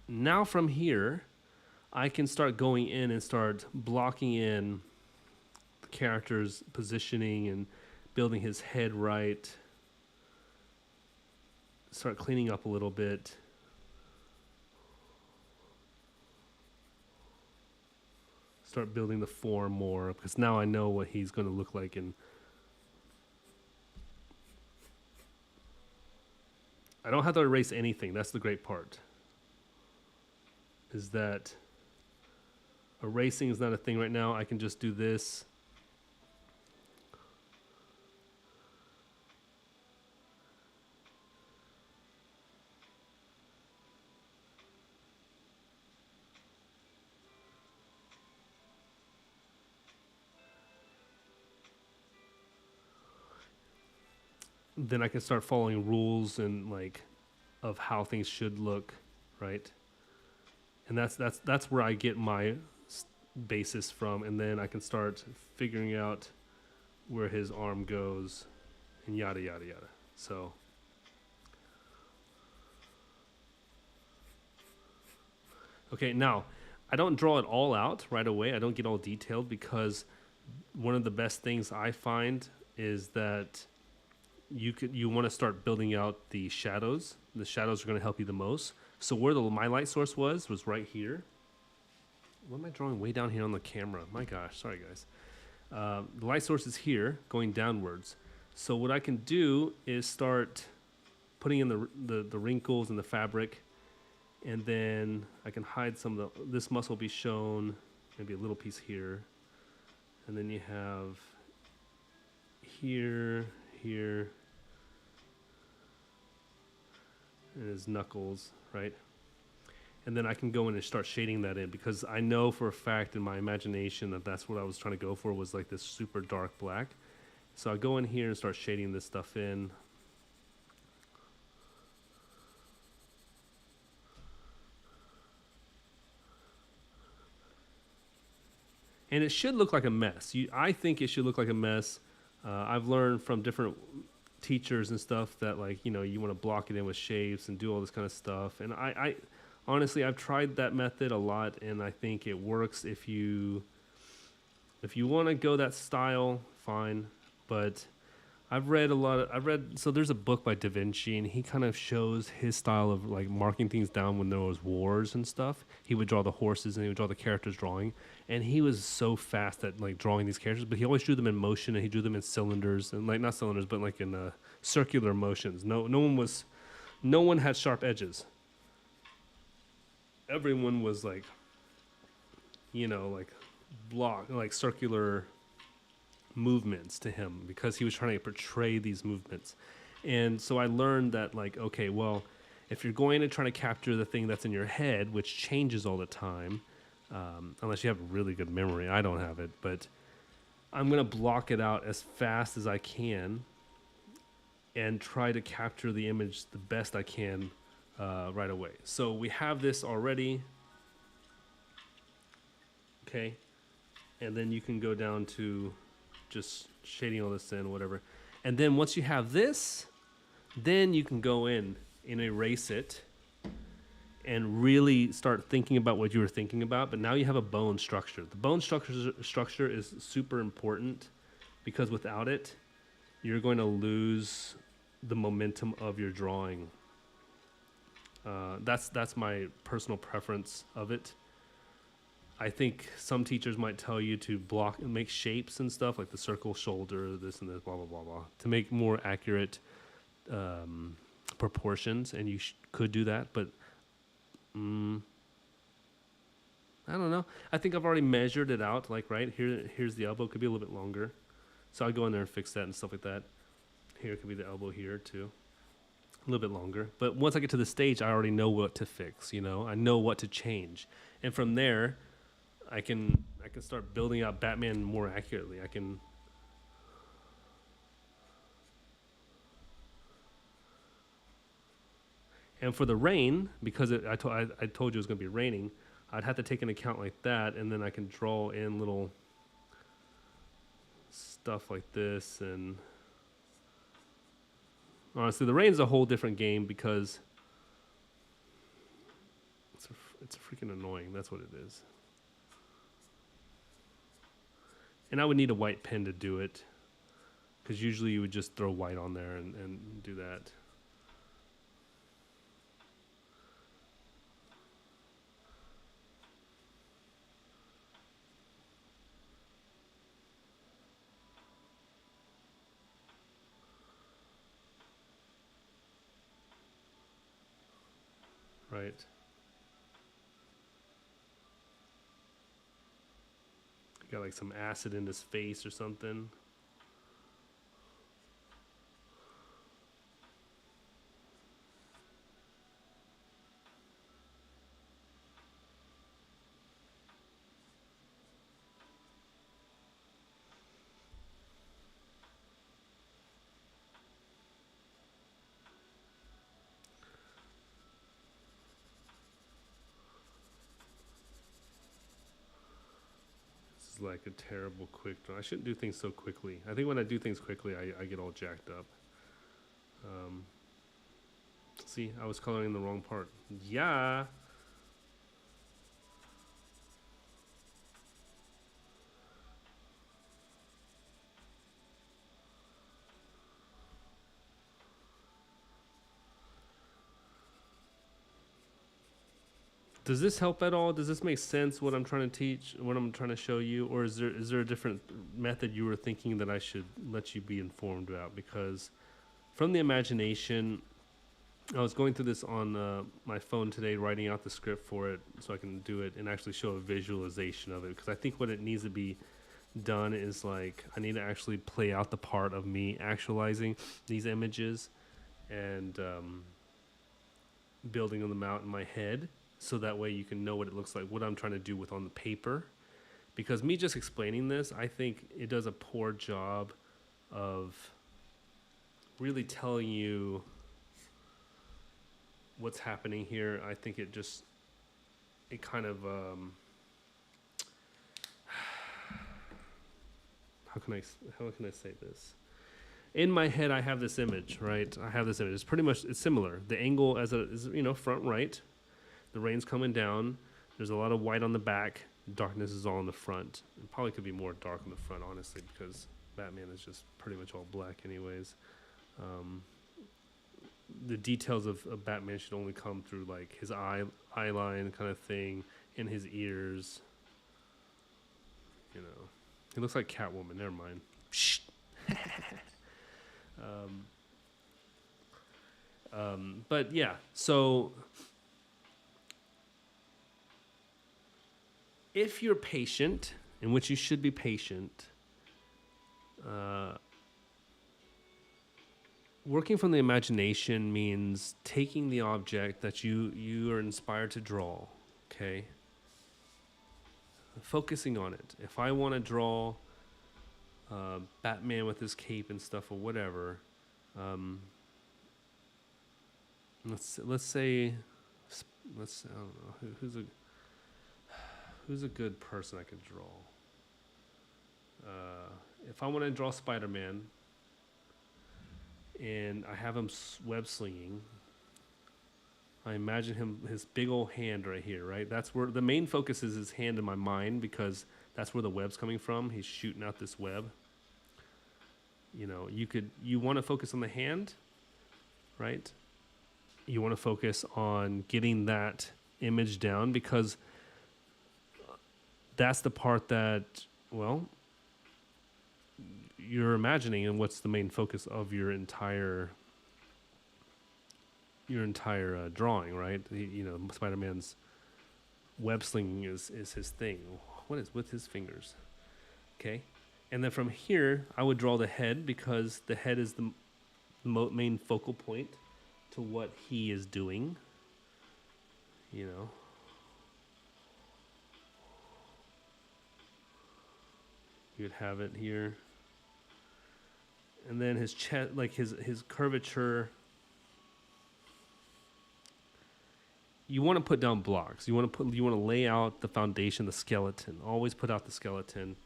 Now from here, I can start going in and start blocking in the character's positioning and building his head right. Start cleaning up a little bit. Start building the form more because now I know what he's going to look like. And I don't have to erase anything. That's the great part. Is that erasing is not a thing right now. I can just do this. Then I can start following rules and of how things should look, right? And that's where I get my basis from, and then I can start figuring out where his arm goes and yada yada yada. So okay, now I don't draw it all out right away. I don't get all detailed because one of the best things I find is that you want to start building out the shadows. The shadows are going to help you the most. So where my light source was right here. What am I drawing way down here on the camera? My gosh, sorry guys. The light source is here, going downwards. So what I can do is start putting in the wrinkles in the fabric, and then I can hide some of this muscle be shown, maybe a little piece here, and then you have here, and his knuckles, right? And then I can go in and start shading that in because I know for a fact in my imagination that that's what I was trying to go for, was like this super dark black. So I go in here and start shading this stuff in. And it should look like a mess. I think it should look like a mess. I've learned from different teachers and stuff that you want to block it in with shapes and do all this kind of stuff. And I honestly, I've tried that method a lot, and I think it works if you want to go that style, fine. But so there's a book by Da Vinci, and he kind of shows his style of marking things down when there was wars and stuff. He would draw the horses and he would draw the characters drawing, and he was so fast at drawing these characters, but he always drew them in motion, and he drew them in cylinders, and not cylinders, but in circular motions. No one had sharp edges. Everyone was circular movements to him because he was trying to portray these movements. And so I learned that okay, well, if you're going to try to capture the thing that's in your head, which changes all the time, unless you have a really good memory, I don't have it, but I'm going to block it out as fast as I can and try to capture the image the best I can right away. So we have this already, okay, and then you can go down to just shading all this in, whatever. And then once you have this, then you can go in and erase it and really start thinking about what you were thinking about. But now you have a bone structure. The bone structure is super important because without it, you're going to lose the momentum of your drawing. That's my personal preference of it. I think some teachers might tell you to block and make shapes and stuff like the circle, shoulder, this and this, blah blah blah blah, to make more accurate proportions, and you could do that. But I don't know. I think I've already measured it out. Like right here, here's the elbow. Could be a little bit longer, so I'll go in there and fix that and stuff like that. Here could be the elbow here too. A little bit longer, but once I get to the stage, I already know what to fix. You know, I know what to change, and from there, I can start building out Batman more accurately. I can. And for the rain, because I told you it was going to be raining, I'd have to take into account like that, and then I can draw in little stuff like this. And honestly, the rain's a whole different game because it's freaking annoying. That's what it is. And I would need a white pen to do it, because usually you would just throw white on there and do that. Right. Got like some acid in his face or something. Like a terrible quick draw. I shouldn't do things so quickly. I think when I do things quickly, I get all jacked up. See, I was coloring the wrong part. Yeah. Does this help at all? Does this make sense, what I'm trying to teach, what I'm trying to show you? Or is there a different method you were thinking that I should let you be informed about? Because from the imagination, I was going through this on my phone today, writing out the script for it so I can do it and actually show a visualization of it. Because I think what it needs to be done is like, I need to actually play out the part of me actualizing these images and building them out in my head. So that way you can know what it looks like, what I'm trying to do with on the paper. Because me just explaining this, I think it does a poor job of really telling you what's happening here. I think it kind of, how can I say this? In my head, I have this image, right? I have this image. It's pretty much, it's similar. The angle is front right. The rain's coming down. There's a lot of white on the back. Darkness is all in the front. It probably could be more dark on the front, honestly, because Batman is just pretty much all black anyways. The details of Batman should only come through like his eye line kind of thing, in his ears. You know, he looks like Catwoman. Never mind. But yeah, so if you're patient, in which you should be patient, working from the imagination means taking the object that you are inspired to draw, okay? Focusing on it. If I want to draw Batman with his cape and stuff or whatever, let's say I don't know who's a good person I could draw. If I want to draw Spider-Man and I have him web slinging, I imagine him, his big old hand right here, right? That's where the main focus is, his hand in my mind, because that's where the web's coming from. He's shooting out this web. You know, you want to focus on the hand, right? You want to focus on getting that image down, because that's the part that, well, you're imagining, and what's the main focus of your entire drawing, right? You know, Spider-Man's web slinging is his thing. What is with his fingers? Okay, and then from here, I would draw the head, because the head is the main focal point to what he is doing. You know, you'd have it here, and then his chest, like his curvature. You want to put down blocks. You want to lay out the foundation, the skeleton. Always put out the skeleton,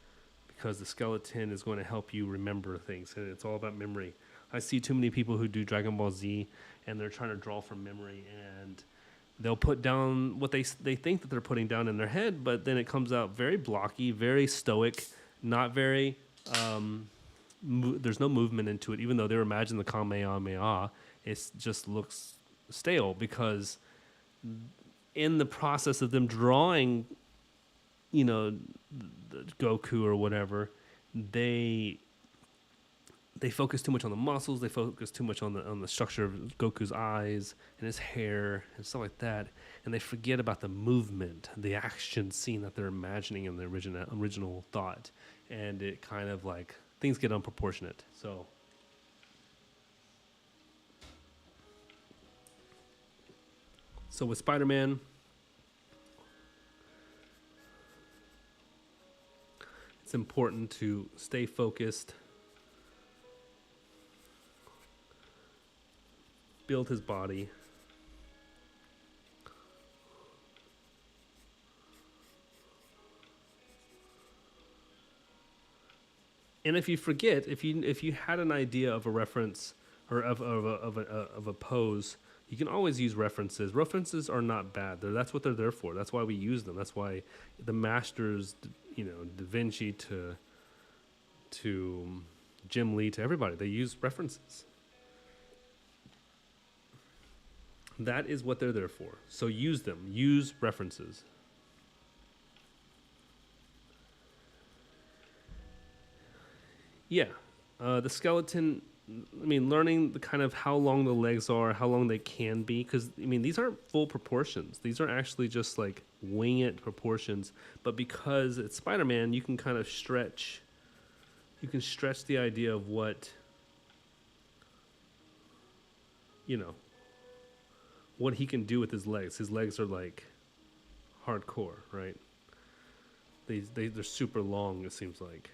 because the skeleton is going to help you remember things, and it's all about memory. I see too many people who do Dragon Ball Z, and they're trying to draw from memory, and they'll put down what they think that they're putting down in their head, but then it comes out very blocky, very stoic, not very. There's no movement into it, even though they imagine the Kamehameha. It just looks stale, because in the process of them drawing, you know, Goku or whatever, they focus too much on the muscles. They focus too much on the structure of Goku's eyes and his hair and stuff like that, and they forget about the movement, the action scene that they're imagining in the original thought, and it kind of like things get unproportionate. So with Spider-Man, it's important to stay focused, build his body, and if you forget, if you had an idea of a reference or of a pose, you can always use references. References are not bad. That's what they're there for. That's why we use them. That's why the masters, you know, Da Vinci to Jim Lee, to everybody, they use references. That is what they're there for. So use them. Use references. Yeah. The skeleton, I mean, learning the kind of how long the legs are, how long they can be, because, I mean, these aren't full proportions. These are actually just like wing it proportions. But because it's Spider-Man, you can kind of stretch. You can stretch the idea of what, you know, what he can do with his legs. His legs are like hardcore, right? They're super long, it seems like.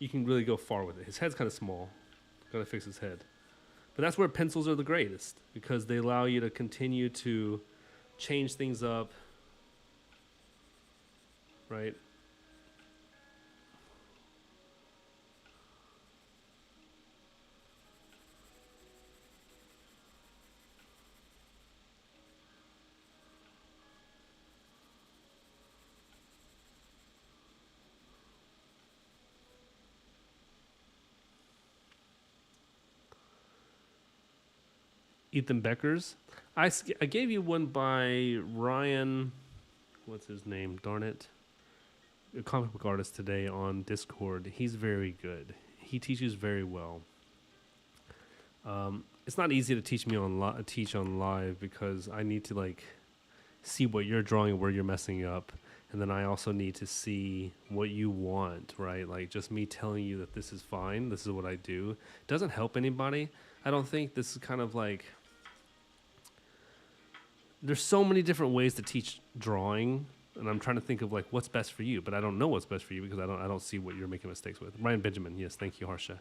You can really go far with it. His head's kind of small. Gotta fix his head. But that's where pencils are the greatest, because they allow you to continue to change things up, right? Ethan Becker's. I gave you one by Ryan, what's his name? Darn it. A comic book artist today on Discord. He's very good. He teaches very well. It's not easy to teach on live, because I need to like see what you're drawing and where you're messing up, and then I also need to see what you want, right? Like just me telling you that this is fine, this is what I do, doesn't help anybody. I don't think. This is kind of like, there's so many different ways to teach drawing, and I'm trying to think of like what's best for you, but I don't know what's best for you, because I don't see what you're making mistakes with. Ryan Benjamin, yes, thank you, Harsha.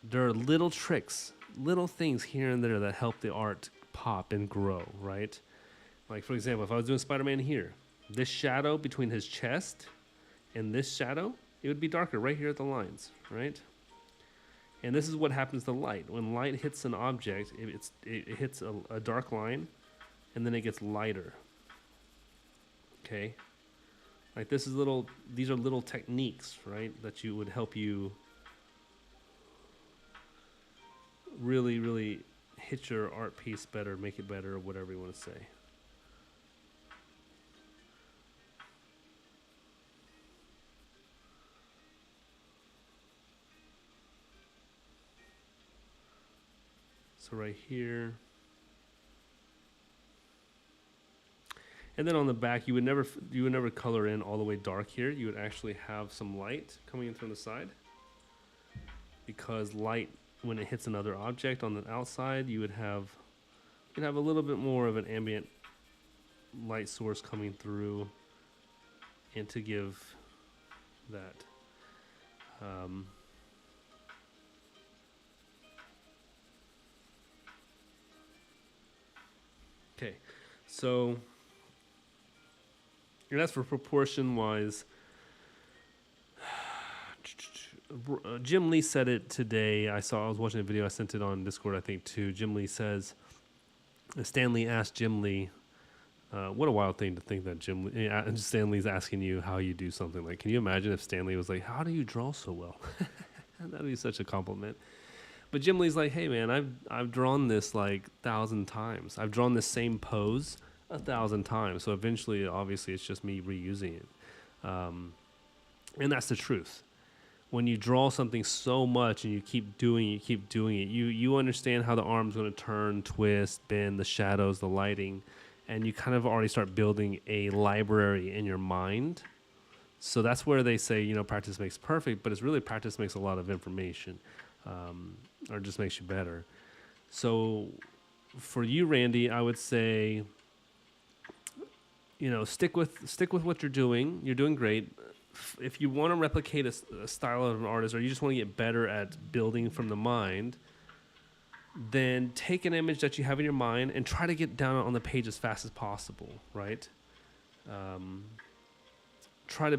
There are little tricks, little things here and there that help the art pop and grow, right? Like, for example, if I was doing Spider-Man here, this shadow between his chest and this shadow, it would be darker right here at the lines, right? And this is what happens to light. When light hits an object, it hits a dark line, and then it gets lighter. Okay? Like these are little techniques, right? That you would help you really, really hit your art piece better, make it better, or whatever you want to say. So right here. And then on the back, you would never color in all the way dark here. You would actually have some light coming in from the side, because light, when it hits another object on the outside, you'd have a little bit more of an ambient light source coming through, and to give that. Okay, so. And that's for proportion wise. Jim Lee said it today. I was watching a video. I sent it on Discord, I think, too. Jim Lee says, Stan Lee asked Jim Lee, what a wild thing to think that Stan Lee's asking you how you do something. Like, can you imagine if Stan Lee was like, how do you draw so well? That'd be such a compliment. But Jim Lee's like, hey man, I've drawn this like 1,000 times. I've drawn this same pose 1,000 times. So eventually, obviously, it's just me reusing it. And that's the truth. When you draw something so much and you keep doing it, you understand how the arm's going to turn, twist, bend, the shadows, the lighting, and you kind of already start building a library in your mind. So that's where they say, practice makes perfect, but it's really practice makes a lot of information, or just makes you better. So for you, Randy, I would say, stick with what you're doing. You're doing great. If you want to replicate a style of an artist, or you just want to get better at building from the mind, then take an image that you have in your mind and try to get down on the page as fast as possible, right? Try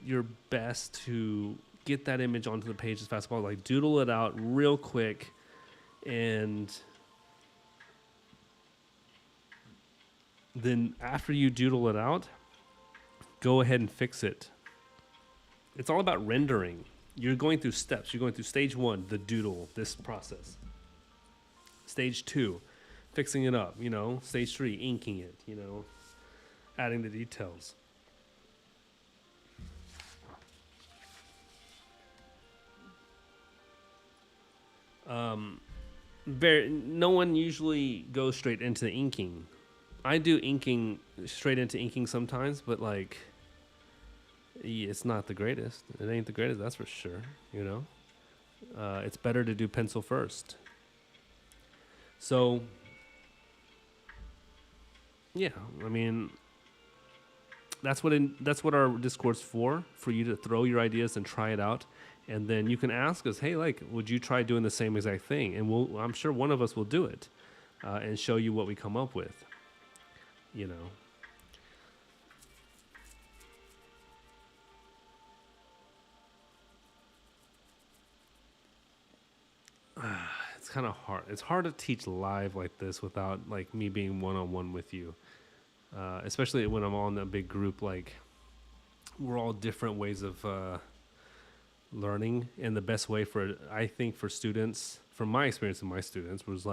your best to get that image onto the page as fast as possible. Like, doodle it out real quick, and then after you doodle it out, go ahead and fix it. It's all about rendering. You're going through steps. You're going through stage 1, the doodle, this process. Stage 2, fixing it up, Stage 3, inking it, adding the details. No one usually goes straight into the inking. I do inking, straight into inking sometimes, but it's not the greatest. It ain't the greatest, that's for sure, It's better to do pencil first. So, yeah, that's what our Discord's for you to throw your ideas and try it out. And then you can ask us, hey, would you try doing the same exact thing? And I'm sure one of us will do it, and show you what we come up with, It's kind of hard. It's hard to teach live like this without me being one-on-one with you, especially when I'm all in a big group. We're all different ways of learning, and the best way I think for students, from my experience with my students, was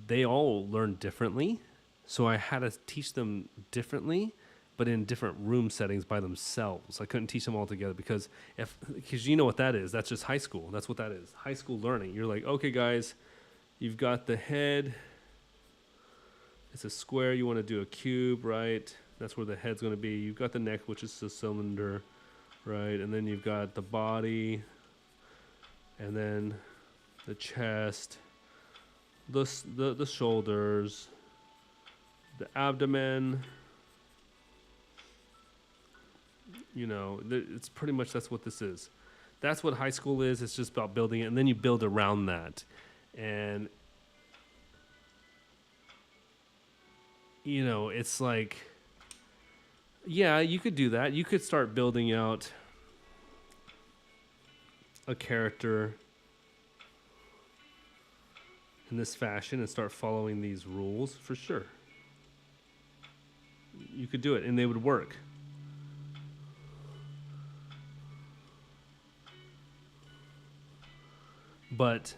they all learn differently. So I had to teach them differently, but in different room settings by themselves. I couldn't teach them all together because you know what that is. That's just high school. That's what that is. High school learning. You're like, okay, guys, you've got the head. It's a square. You want to do a cube, right? That's where the head's going to be. You've got the neck, which is a cylinder, right? And then you've got the body, and then the chest, the shoulders, the abdomen. It's pretty much, that's what this is. That's what high school is. It's just about building it, and then you build around that. And, it's yeah, you could do that. You could start building out a character in this fashion and start following these rules, for sure. You could do it and they would work. But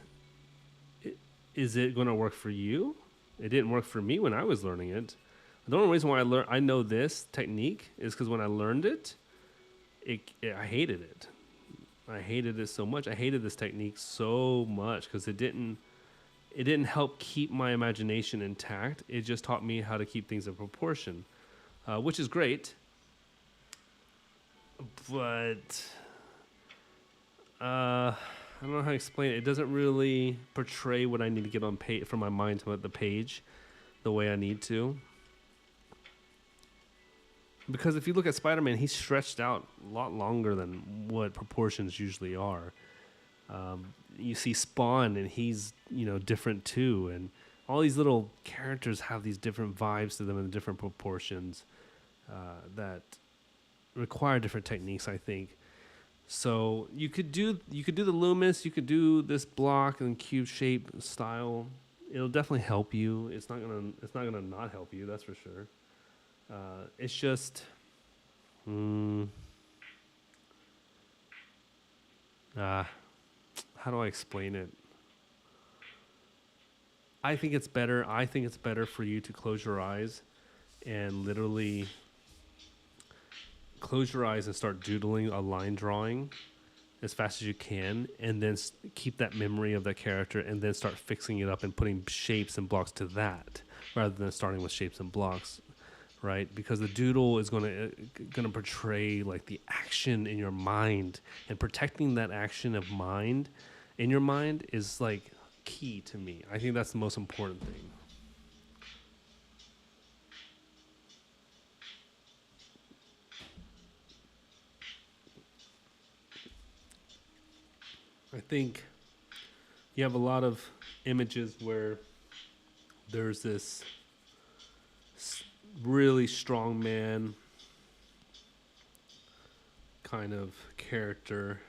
is it going to work for you? It didn't work for me when I was learning it. The only reason why I know this technique is because when I learned it, I hated it. I hated it so much. I hated this technique so much because it didn't help keep my imagination intact. It just taught me how to keep things in proportion, which is great. But I don't know how to explain it. It doesn't really portray what I need to get on from my mind to the page the way I need to. Because if you look at Spider-Man, he's stretched out a lot longer than what proportions usually are. You see Spawn, and he's different too, and all these little characters have these different vibes to them in different proportions that require different techniques, I think. So you could do the Loomis, you could do this block and cube shape style. It'll definitely help you. It's not gonna not help you. That's for sure. It's just, how do I explain it? I think it's better for you to close your eyes and literally close your eyes and start doodling a line drawing as fast as you can, and then keep that memory of that character and then start fixing it up and putting shapes and blocks to that rather than starting with shapes and blocks. Right, because the doodle is gonna portray like the action in your mind, and protecting that action of mind in your mind is like key to me. I think that's the most important thing. I think you have a lot of images where there's this really strong man kind of character.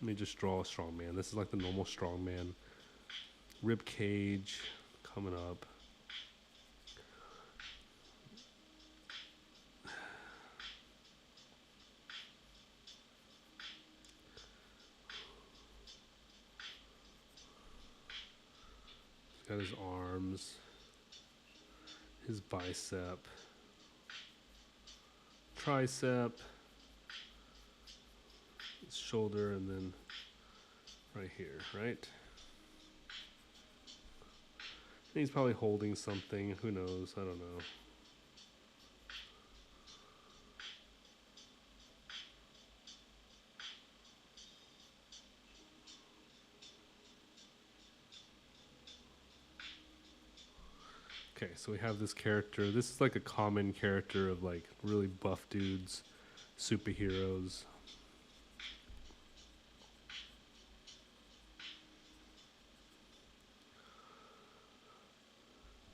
Let me just draw a strong man. This is like the normal strong man. Rib cage coming up. He's got his arms. His bicep, tricep, his shoulder, and then right here, right? And he's probably holding something. Who knows? I don't know. Okay, so we have this character. This is like a common character of like really buff dudes, superheroes.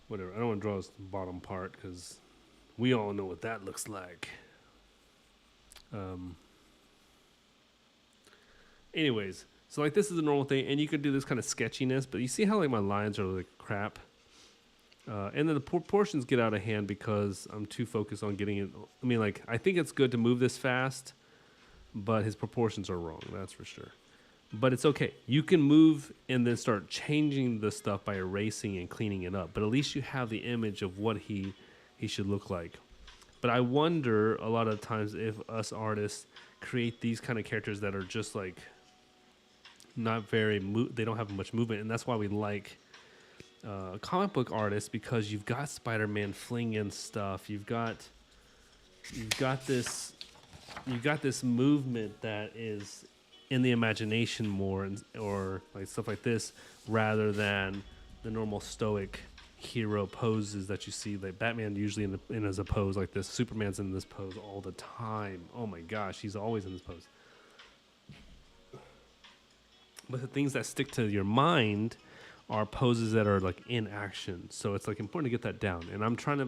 Whatever, I don't want to draw this bottom part because we all know what that looks like. Anyways, so like this is a normal thing, and you could do this kind of sketchiness, but you see how like my lines are like crap? And then the proportions get out of hand because I'm too focused on getting it. I mean, like, I think it's good to move this fast, but his proportions are wrong, that's for sure. But it's okay. You can move and then start changing the stuff by erasing and cleaning it up. But at least you have the image of what he should look like. But I wonder a lot of times if us artists create these kind of characters that are just like not very, they don't have much movement. And that's why we like comic book artists, because you've got Spider-Man flinging stuff. You've got this movement that is in the imagination more, or like stuff like this, rather than the normal stoic hero poses that you see. Like Batman usually in as a pose like this. Superman's in this pose all the time. Oh my gosh, he's always in this pose. But the things that stick to your mind are poses that are like in action. So it's like important to get that down. And I'm trying to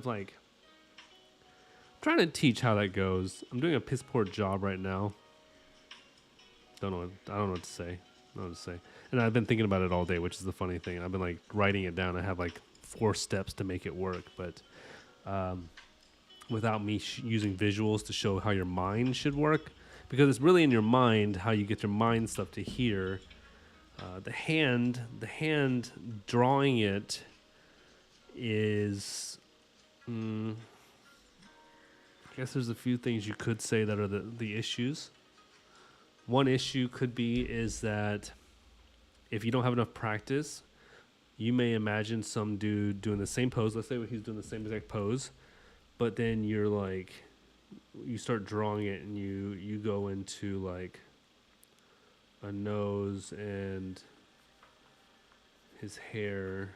teach how that goes. I'm doing a piss poor job right now. Don't know. I don't know what to say. I don't know what to say. And I've been thinking about it all day, which is the funny thing. I've been like writing it down. I have like 4 steps to make it work, but um, without me using visuals to show how your mind should work, because it's really in your mind how you get your mind stuff to here. The hand drawing it is. I guess there's a few things you could say that are the issues. One issue could be is that if you don't have enough practice, you may imagine some dude doing the same pose. Let's say he's doing the same exact pose, but then you're like, you start drawing it and you go into like a nose and his hair,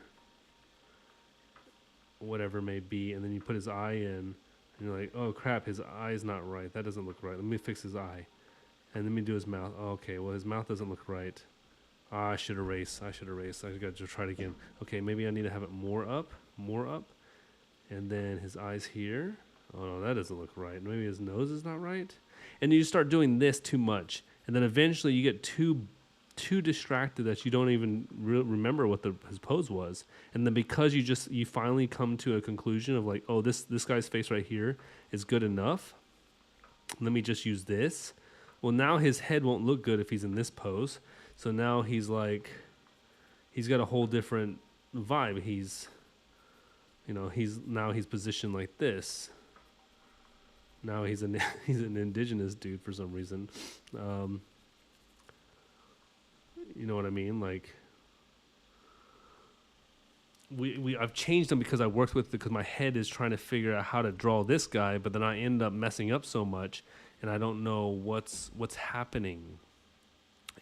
whatever it may be, and then you put his eye in, and you're like, oh crap, his eye's not right. That doesn't look right. Let me fix his eye. And let me do his mouth. Oh, okay, well, his mouth doesn't look right. I should erase. I got to try it again. Okay, maybe I need to have it more up. And then his eyes here. Oh, no, that doesn't look right. Maybe his nose is not right. And you start doing this too much. And then eventually you get too distracted that you don't even remember what his pose was. And then because you finally come to a conclusion of like, oh, this guy's face right here is good enough. Let me just use this. Well, now his head won't look good if he's in this pose. So now he's got a whole different vibe. He's positioned like this. Now he's an indigenous dude for some reason. You know what I mean? Like I've changed him because I worked with it because my head is trying to figure out how to draw this guy, but then I end up messing up so much. And I don't know what's happening.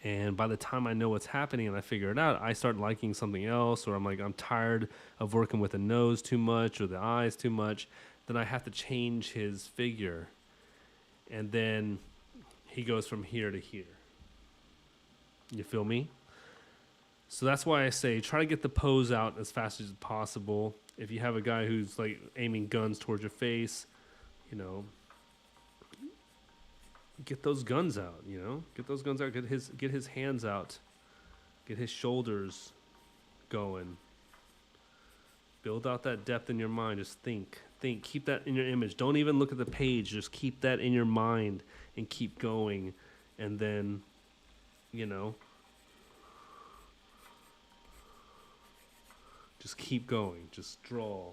And by the time I know what's happening and I figure it out, I start liking something else, or I'm tired of working with the nose too much or the eyes too much. Then I have to change his figure. And then he goes from here to here. You feel me? So that's why I say try to get the pose out as fast as possible. If you have a guy who's like aiming guns towards your face, get those guns out, Get those guns out. Get his hands out. Get his shoulders going. Build out that depth in your mind. Just think. Keep that in your image. Don't even look at the page. Just keep that in your mind and keep going. And then, just keep going. Just draw.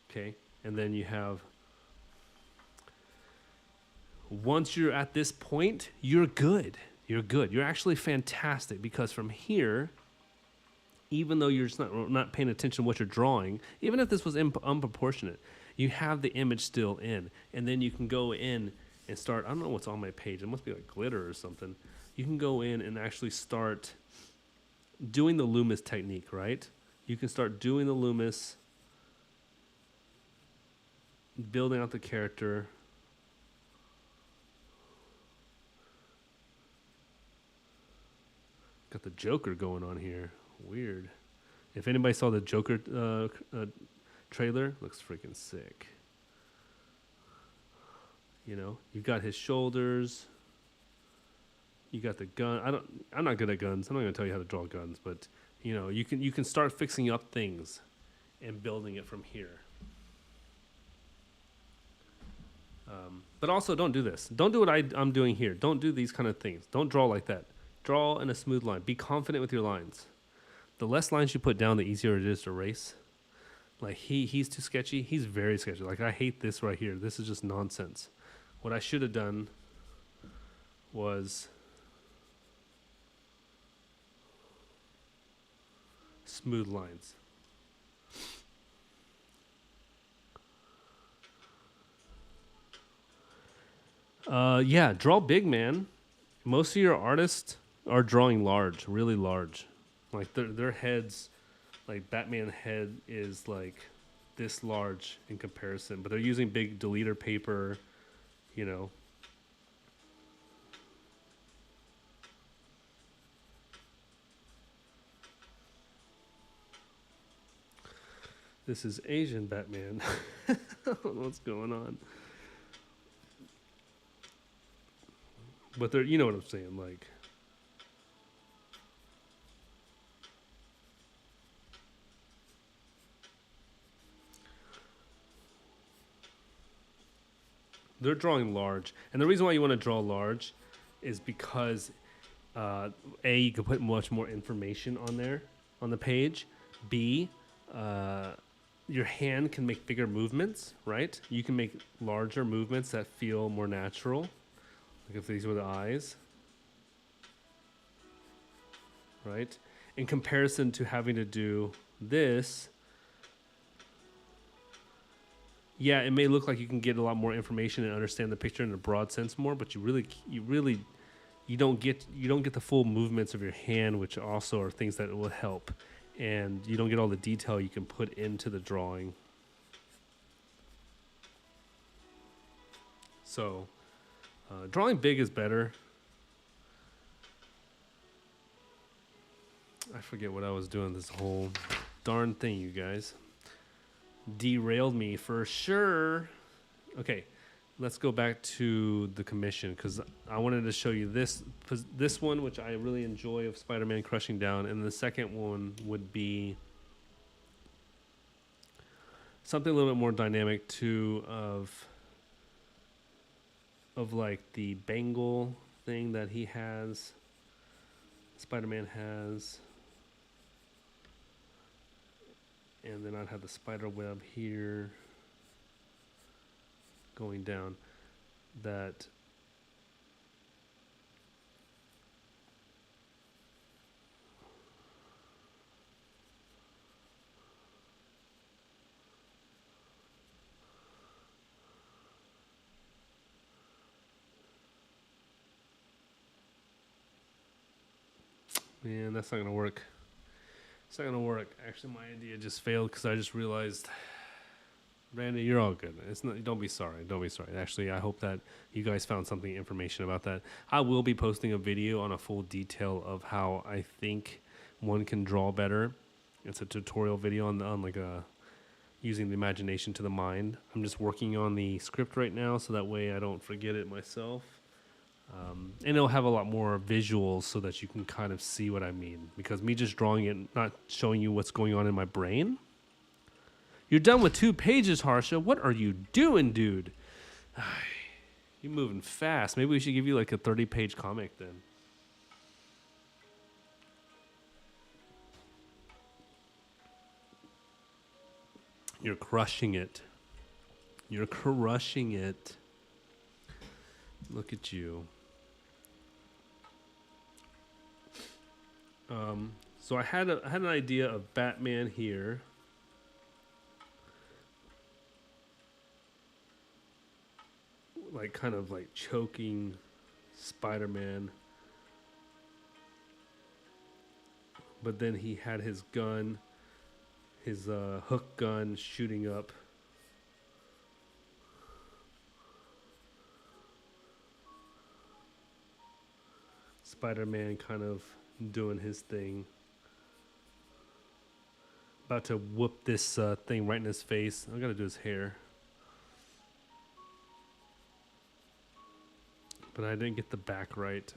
Okay, and then you have, once you're at this point, you're good. You're actually fantastic, because from here, even though you're just not paying attention to what you're drawing, even if this was unproportionate, you have the image still in. And then you can go in and start, I don't know what's on my page. It must be like glitter or something. You can go in and actually start doing the Loomis technique, right? You can start doing the Loomis, building out the character. Got the Joker going on here. Weird. If anybody saw the Joker trailer, looks freaking sick. You've got his shoulders. You got the gun. I'm not good at guns. I'm not going to tell you how to draw guns, but you can start fixing up things and building it from here. But also, don't do this. Don't do what I'm doing here. Don't do these kind of things. Don't draw like that. Draw in a smooth line. Be confident with your lines. The less lines you put down, the easier it is to erase. Like, he's too sketchy. He's very sketchy. Like, I hate this right here. This is just nonsense. What I should have done was smooth lines. Yeah, draw big, man. Most of your artists are drawing large, really large. Like their heads, like Batman head is like this large in comparison, but they're using big deleter paper, This is Asian Batman. I don't know what's going on. But they're, you know what I'm saying, like, they're drawing large. And the reason why you want to draw large is because you can put much more information on there on the page. B, your hand can make bigger movements, right? You can make larger movements that feel more natural. Like if these were the eyes, right? In comparison to having to do this, yeah, it may look like you can get a lot more information and understand the picture in a broad sense more, but you don't get the full movements of your hand, which also are things that will help, and you don't get all the detail you can put into the drawing. So, drawing big is better. I forget what I was doing this whole darn thing, you guys. Derailed me for sure. Okay, let's go back to the commission because I wanted to show you this one, which I really enjoy, of Spider-Man crushing down, and the second one would be something a little bit more dynamic too, of like the bangle thing that he has, Spider-Man has. And then I'd have the spider web here going down. That man, that's not gonna work. It's not gonna work. Actually, my idea just failed because I just realized, Randy, you're all good. It's not. Don't be sorry. Don't be sorry. Actually, I hope that you guys found something information about that. I will be posting a video on a full detail of how I think one can draw better. It's a tutorial video on like a using the imagination to the mind. I'm just working on the script right now, so that way I don't forget it myself. And it'll have a lot more visuals so that you can kind of see what I mean. Because me just drawing it, not showing you what's going on in my brain. You're done with 2 pages, Harsha. What are you doing, dude? You're moving fast. Maybe we should give you like a 30-page comic then. You're crushing it. You're crushing it. Look at you. So I had an idea of Batman here. Like kind of like choking Spider-Man. But then he had his gun, his hook gun shooting up. Spider-Man kind of doing his thing. About to whoop this thing right in his face. I gotta do his hair. But I didn't get the back right.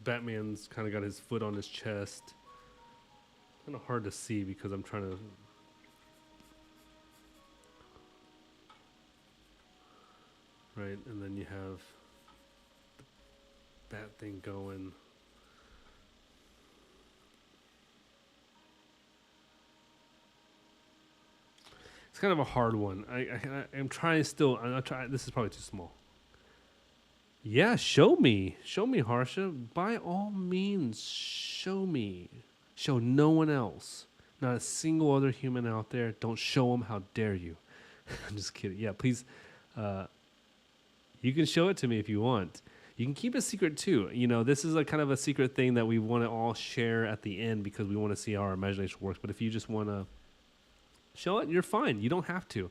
Batman's kind of got his foot on his chest. Kind of hard to see because I'm trying to... Right, and then you have that thing going. It's kind of a hard one. I'm trying still. I'm trying. This is probably too small. Yeah, show me. Show me, Harsha. By all means, show me. Show no one else. Not a single other human out there. Don't show them. How dare you? I'm just kidding. Yeah, please. You can show it to me if you want. You can keep it secret too. You know, this is a kind of a secret thing that we want to all share at the end because we want to see how our imagination works. But if you just want to show it, you're fine. You don't have to.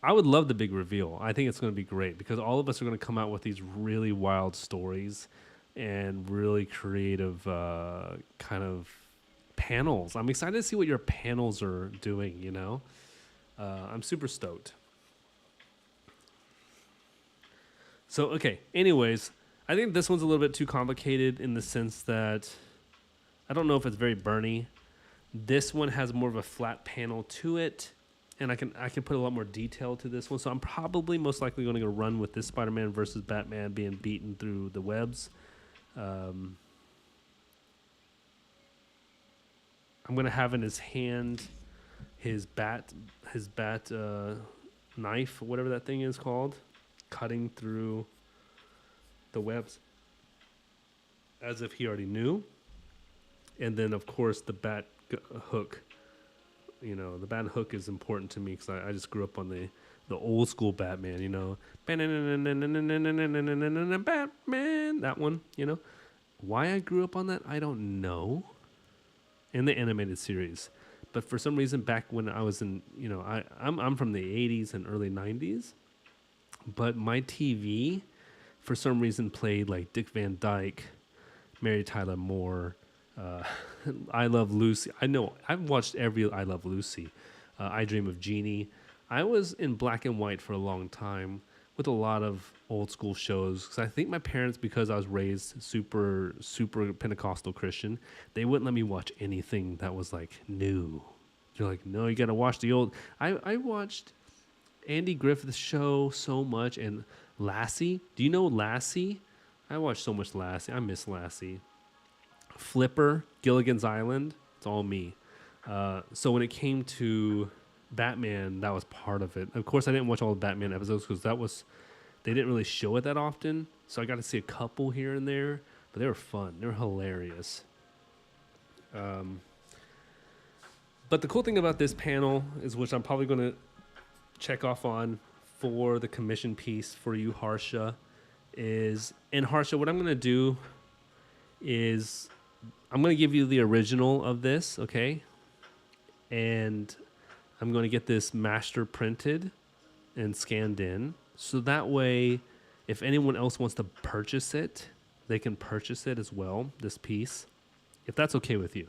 I would love the big reveal. I think it's going to be great because all of us are going to come out with these really wild stories and really creative kind of panels. I'm excited to see what your panels are doing, you know? I'm super stoked. So, okay, anyways, I think this one's a little bit too complicated in the sense that I don't know if it's very Bernie. This one has more of a flat panel to it, and I can put a lot more detail to this one. So I'm probably most likely going to go run with this Spider-Man versus Batman being beaten through the webs. I'm going to have in his hand his bat knife, whatever that thing is called, cutting through the webs as if he already knew. And then, of course, the bat hook. You know, the bat hook is important to me because I just grew up on the old school Batman, you know. Batman, that one, you know. Why I grew up on that, I don't know. In the animated series. But for some reason, back when I was in, you know, I'm from the 80s and early 90s. But my TV, for some reason, played like Dick Van Dyke, Mary Tyler Moore, I Love Lucy. I know I've watched every I Love Lucy. I Dream of Jeannie. I was in black and white for a long time with a lot of old school shows because I think my parents, because I was raised super Pentecostal Christian, they wouldn't let me watch anything that was like new. You're like, no, you got to watch the old. I watched Andy Griffith's show so much and Lassie. Do you know Lassie? I watched so much Lassie. I miss Lassie. Flipper, Gilligan's Island, it's all me. So when it came to Batman, that was part of it. Of course, I didn't watch all the Batman episodes because they didn't really show it that often. So I got to see a couple here and there, but they were fun. They were hilarious. But the cool thing about this panel is, which I'm probably going to check off on for the commission piece for you, Harsha, is, and Harsha, what I'm going to do is I'm going to give you the original of this, okay? And I'm going to get this master printed and scanned in. So that way, if anyone else wants to purchase it, they can purchase it as well, this piece, if that's okay with you.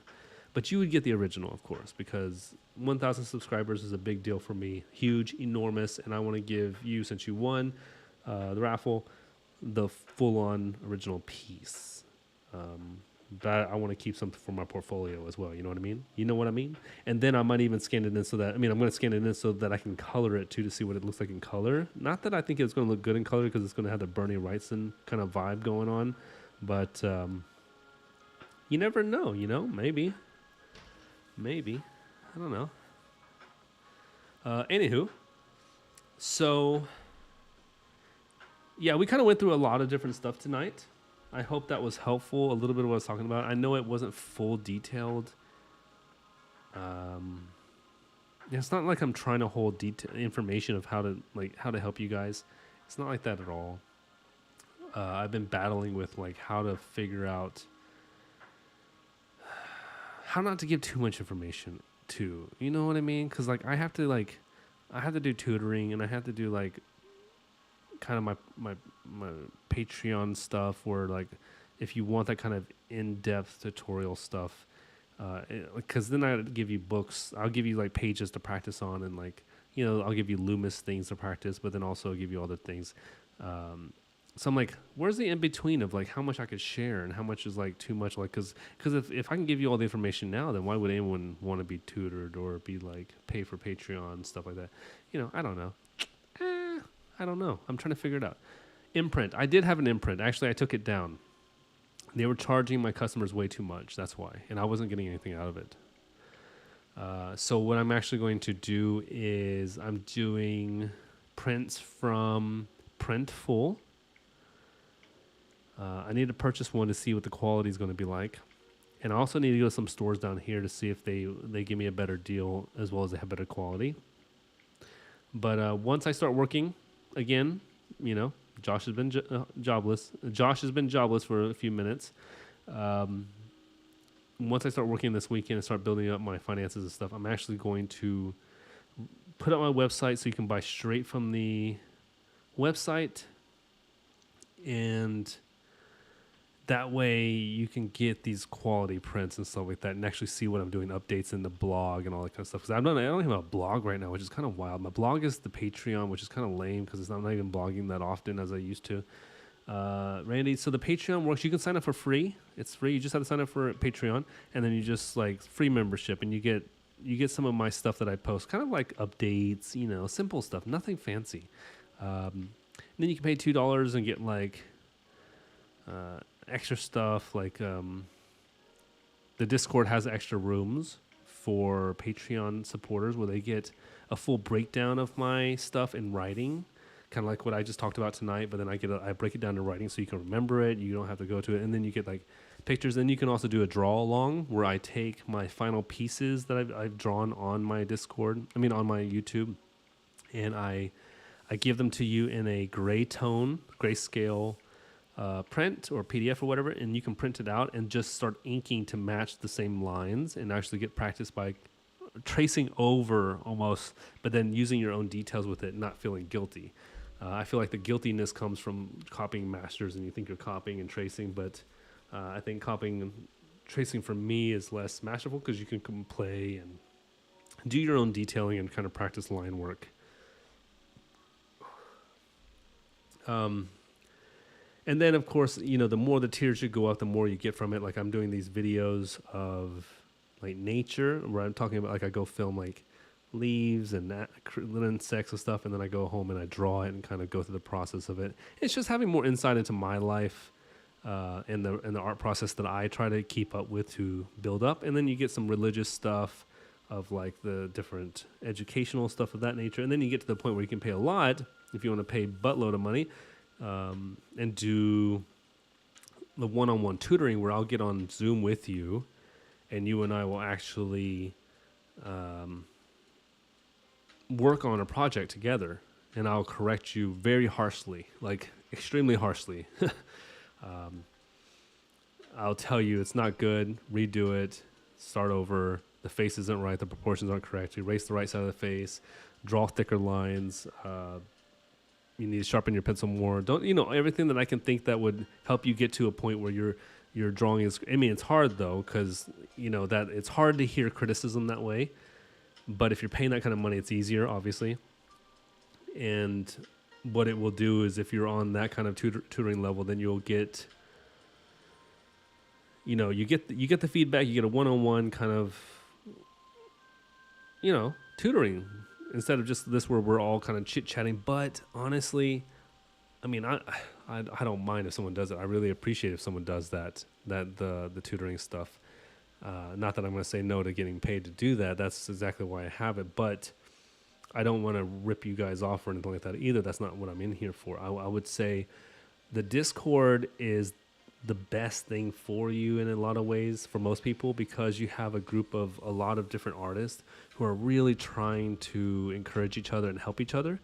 But you would get the original, of course, because 1,000 subscribers is a big deal for me. Huge, enormous, and I want to give you, since you won the raffle, the full-on original piece. But I want to keep something for my portfolio as well. You know what I mean? You know what I mean? And then I might even scan it in so that, I'm going to scan it in so that I can color it too to see what it looks like in color. Not that I think it's going to look good in color because it's going to have the Bernie Wrightson kind of vibe going on. But you never know, you know? Maybe. I don't know. Anywho. So, yeah, we kind of went through a lot of different stuff tonight. I hope that was helpful, a little bit of what I was talking about. I know it wasn't full detailed. It's not like I'm trying to hold information of how to help you guys. It's not like that at all. I've been battling with like how to figure out how not to give too much information too. You know what I mean? Because like I have to do tutoring and I have to do like kind of my Patreon stuff where like if you want that kind of in-depth tutorial stuff, because then I'll give you books, I'll give you like pages to practice on, and like, you know, I'll give you Loomis things to practice, but then also give you other things. So I'm like, where's the in-between of like how much I could share and how much is like too much? Like, because if I can give you all the information now, then why would anyone want to be tutored or be like pay for Patreon and stuff like that? You know, I don't know. I don't know. I'm trying to figure it out. Imprint. I did have an imprint. Actually, I took it down. They were charging my customers way too much. That's why. And I wasn't getting anything out of it. So what I'm actually going to do is I'm doing prints from Printful. I need to purchase one to see what the quality is going to be like. And I also need to go to some stores down here to see if they give me a better deal as well as they have better quality. But once I start working again, you know, Josh has been jobless. Josh has been jobless for a few minutes. Once I start working this weekend and start building up my finances and stuff, I'm actually going to put up my website so you can buy straight from the website, and that way you can get these quality prints and stuff like that, and actually see what I'm doing, updates in the blog and all that kind of stuff. Because I don't even have a blog right now, which is kind of wild. My blog is the Patreon, which is kind of lame because I'm not even blogging that often as I used to. Randy, so the Patreon works. You can sign up for free. It's free. You just have to sign up for Patreon, and then you just like free membership, and you get some of my stuff that I post, kind of like updates, simple stuff, nothing fancy. And then you can pay $2 and get like extra stuff, like the Discord has extra rooms for Patreon supporters where they get a full breakdown of my stuff in writing, kind of like what I just talked about tonight. But then I break it down to writing so you can remember it. You don't have to go to it, and then you get like pictures. Then you can also do a draw along where I take my final pieces that I've drawn on my Discord. On my YouTube, and I give them to you in a grayscale print or PDF or whatever, and you can print it out and just start inking to match the same lines and actually get practice by tracing over almost, but then using your own details with it, not feeling guilty. I feel like the guiltiness comes from copying masters, and you think you're copying and tracing, but I think copying and tracing for me is less masterful because you can come play and do your own detailing and kind of practice line work. And then, of course, the more the tiers you go up, the more you get from it. Like I'm doing these videos of like nature where I'm talking about, like I go film like leaves and little insects and stuff, and then I go home and I draw it and kind of go through the process of it. It's just having more insight into my life and the art process that I try to keep up with to build up. And then you get some religious stuff of like the different educational stuff of that nature. And then you get to the point where you can pay a lot if you want to pay a buttload of money. And do the one-on-one tutoring where I'll get on Zoom with you, and you and I will actually work on a project together, and I'll correct you very harshly, like extremely harshly. I'll tell you it's not good, redo it, start over, the face isn't right, the proportions aren't correct, erase the right side of the face, draw thicker lines, you need to sharpen your pencil more. Don't everything that I can think that would help you get to a point where your drawing is. It's hard though, because that it's hard to hear criticism that way. But if you're paying that kind of money, it's easier, obviously. And what it will do is, if you're on that kind of tutoring level, then you'll get. You get the feedback. You get a one-on-one kind of. Tutoring. Instead of just this where we're all kind of chit-chatting. But honestly, I don't mind if someone does it. I really appreciate if someone does that the tutoring stuff. Not that I'm going to say no to getting paid to do that. That's exactly why I have it. But I don't want to rip you guys off or anything like that either. That's not what I'm in here for. I would say the Discord is the best thing for you in a lot of ways for most people, because you have a group of a lot of different artists who are really trying to encourage each other and help each other.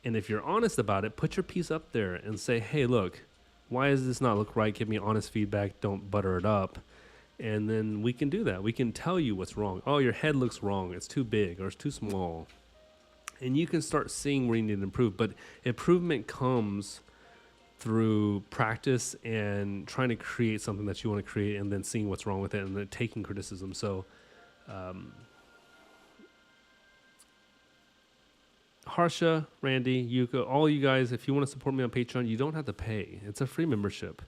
And if you're honest about it, put your piece up there and say, hey, look, why does this not look right? Give me honest feedback. Don't butter it up. And then we can do that. We can tell you what's wrong. Oh, your head looks wrong. It's too big or it's too small. And you can start seeing where you need to improve. But improvement comes through practice and trying to create something that you want to create, and then seeing what's wrong with it and then taking criticism. So Harsha, Randy, Yuka, all you guys, if you want to support me on Patreon, you don't have to pay. It's a free membership.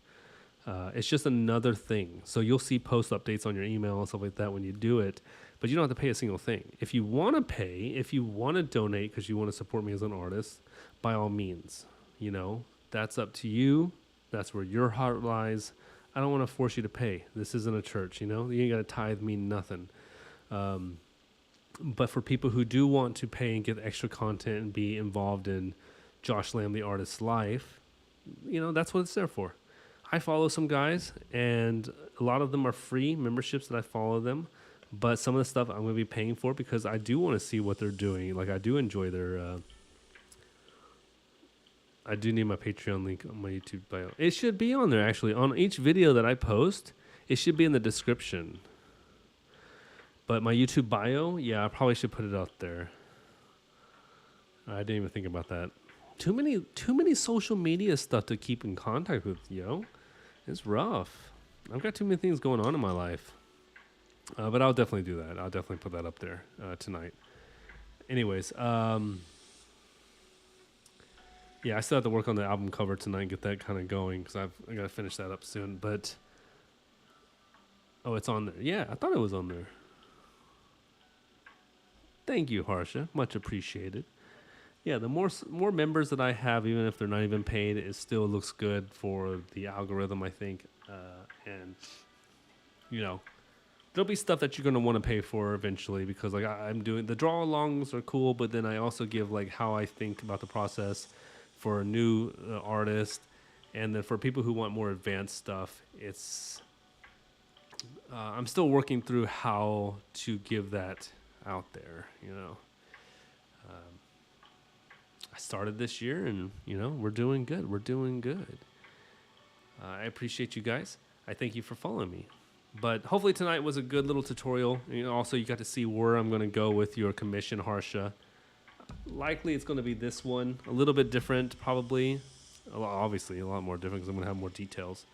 It's just another thing. So you'll see post updates on your email and stuff like that when you do it, but you don't have to pay a single thing. If you want to pay, if you want to donate because you want to support me as an artist, by all means, that's up to you. That's where your heart lies. I don't want to force you to pay. This isn't a church, You ain't got to tithe me nothing. But for people who do want to pay and get extra content and be involved in Josh Lamb, the artist's life, that's what it's there for. I follow some guys, and a lot of them are free memberships that I follow them. But some of the stuff I'm going to be paying for because I do want to see what they're doing. Like, I do enjoy their... I do need my Patreon link on my YouTube bio. It should be on there, actually. On each video that I post, it should be in the description. But my YouTube bio, yeah, I probably should put it out there. I didn't even think about that. Too many social media stuff to keep in contact with, yo. It's rough. I've got too many things going on in my life. But I'll definitely do that. I'll definitely put that up there tonight. Anyways, yeah, I still have to work on the album cover tonight and get that kind of going because I got to finish that up soon. But oh, it's on there. Yeah, I thought it was on there. Thank you, Harsha. Much appreciated. Yeah, the more members that I have, even if they're not even paid, it still looks good for the algorithm, I think. And you know, there'll be stuff that you're gonna want to pay for eventually because like I'm doing the draw alongs are cool, but then I also give like how I think about the process for a new artist, and then for people who want more advanced stuff, it's I'm still working through how to give that out there. You know, I started this year, and you know we're doing good. We're doing good. I appreciate you guys. I thank you for following me. But hopefully tonight was a good little tutorial. You know, also, you got to see where I'm going to go with your commission, Harsha. Likely it's going to be this one. A little bit different, probably. Obviously, a lot more different because I'm going to have more details.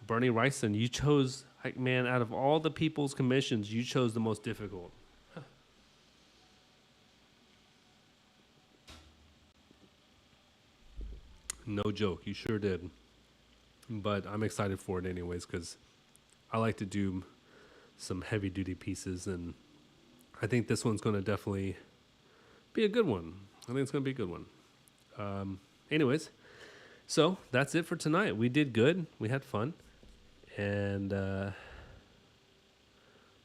Bernie Wrightson, you chose, like, man, out of all the people's commissions, you chose the most difficult. No joke, you sure did. But I'm excited for it anyways because I like to do some heavy duty pieces, and I think this one's going to definitely be a good one. I think it's going to be a good one. Anyways, so that's it for tonight. We did good. We had fun. And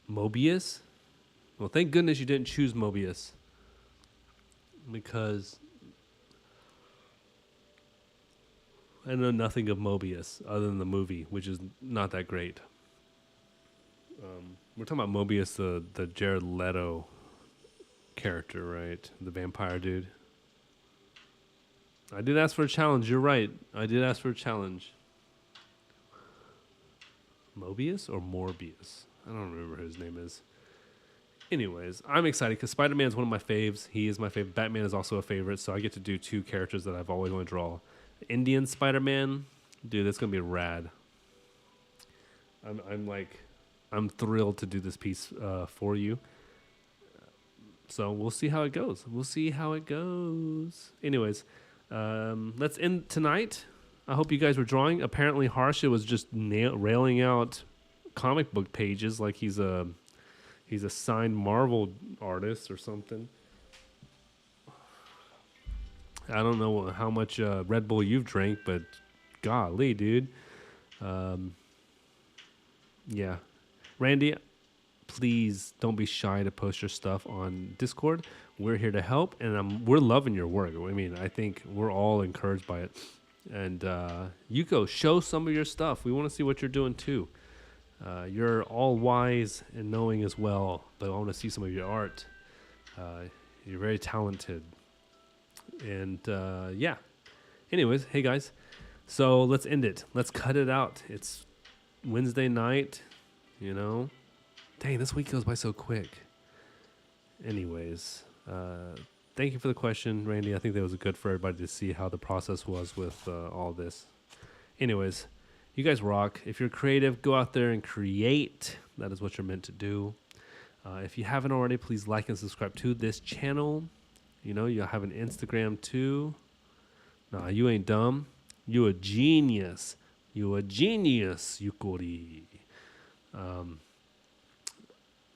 Mobius. Well, thank goodness you didn't choose Mobius because I know nothing of Mobius other than the movie, which is not that great. We're talking about Mobius, the Jared Leto character, right? The vampire dude. I did ask for a challenge. You're right. I did ask for a challenge. Mobius or Morbius? I don't remember who his name is. Anyways, I'm excited because Spider-Man is one of my faves. He is my favorite. Batman is also a favorite, so I get to do two characters that I've always wanted to draw. Indian Spider-Man, dude, that's gonna be rad. I'm thrilled to do this piece for you. So we'll see how it goes. Anyways, let's end tonight. I hope you guys were drawing. Apparently, Harsha was just railing out comic book pages like he's a signed Marvel artist or something. I don't know how much Red Bull you've drank, but golly, dude. Yeah. Randy, please don't be shy to post your stuff on Discord. We're here to help, and we're loving your work. I mean, I think we're all encouraged by it. And you go show some of your stuff. We want to see what you're doing too. You're all wise and knowing as well, but I want to see some of your art. You're very talented. And yeah. Anyways, hey guys. So let's end it. Let's cut it out. It's Wednesday night, you know. Dang, this week goes by so quick. Anyways, thank you for the question, Randy. I think that was good for everybody to see how the process was with all this. Anyways, you guys rock. If you're creative, go out there and create. That is what you're meant to do. If you haven't already, please like and subscribe to this channel. You know, you have an Instagram too. Nah, you ain't dumb. You a genius. You a genius, Yukori.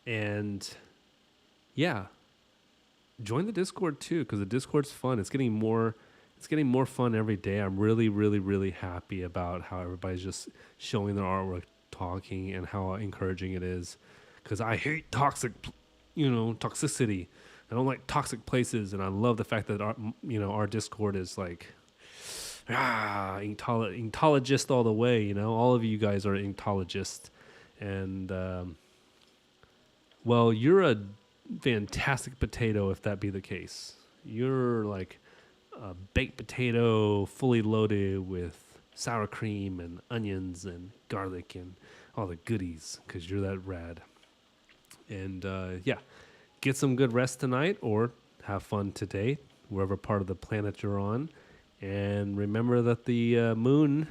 And yeah, join the Discord too, because the Discord's fun. It's getting more fun every day. I'm really, really, really happy about how everybody's just showing their artwork, talking, and how encouraging it is. Because I hate toxicity. I don't like toxic places, and I love the fact that our Discord is like inkTologist all the way. You know, all of you guys are inkTologists, and well, you're a fantastic potato if that be the case. You're like a baked potato, fully loaded with sour cream and onions and garlic and all the goodies, because you're that rad. And yeah. get some good rest tonight, or have fun today, wherever part of the planet you're on. And remember that the moon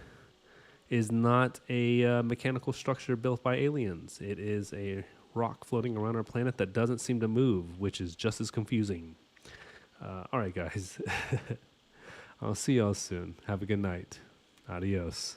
is not a mechanical structure built by aliens. It is a rock floating around our planet that doesn't seem to move, which is just as confusing. All right, guys. I'll see y'all soon. Have a good night. Adios.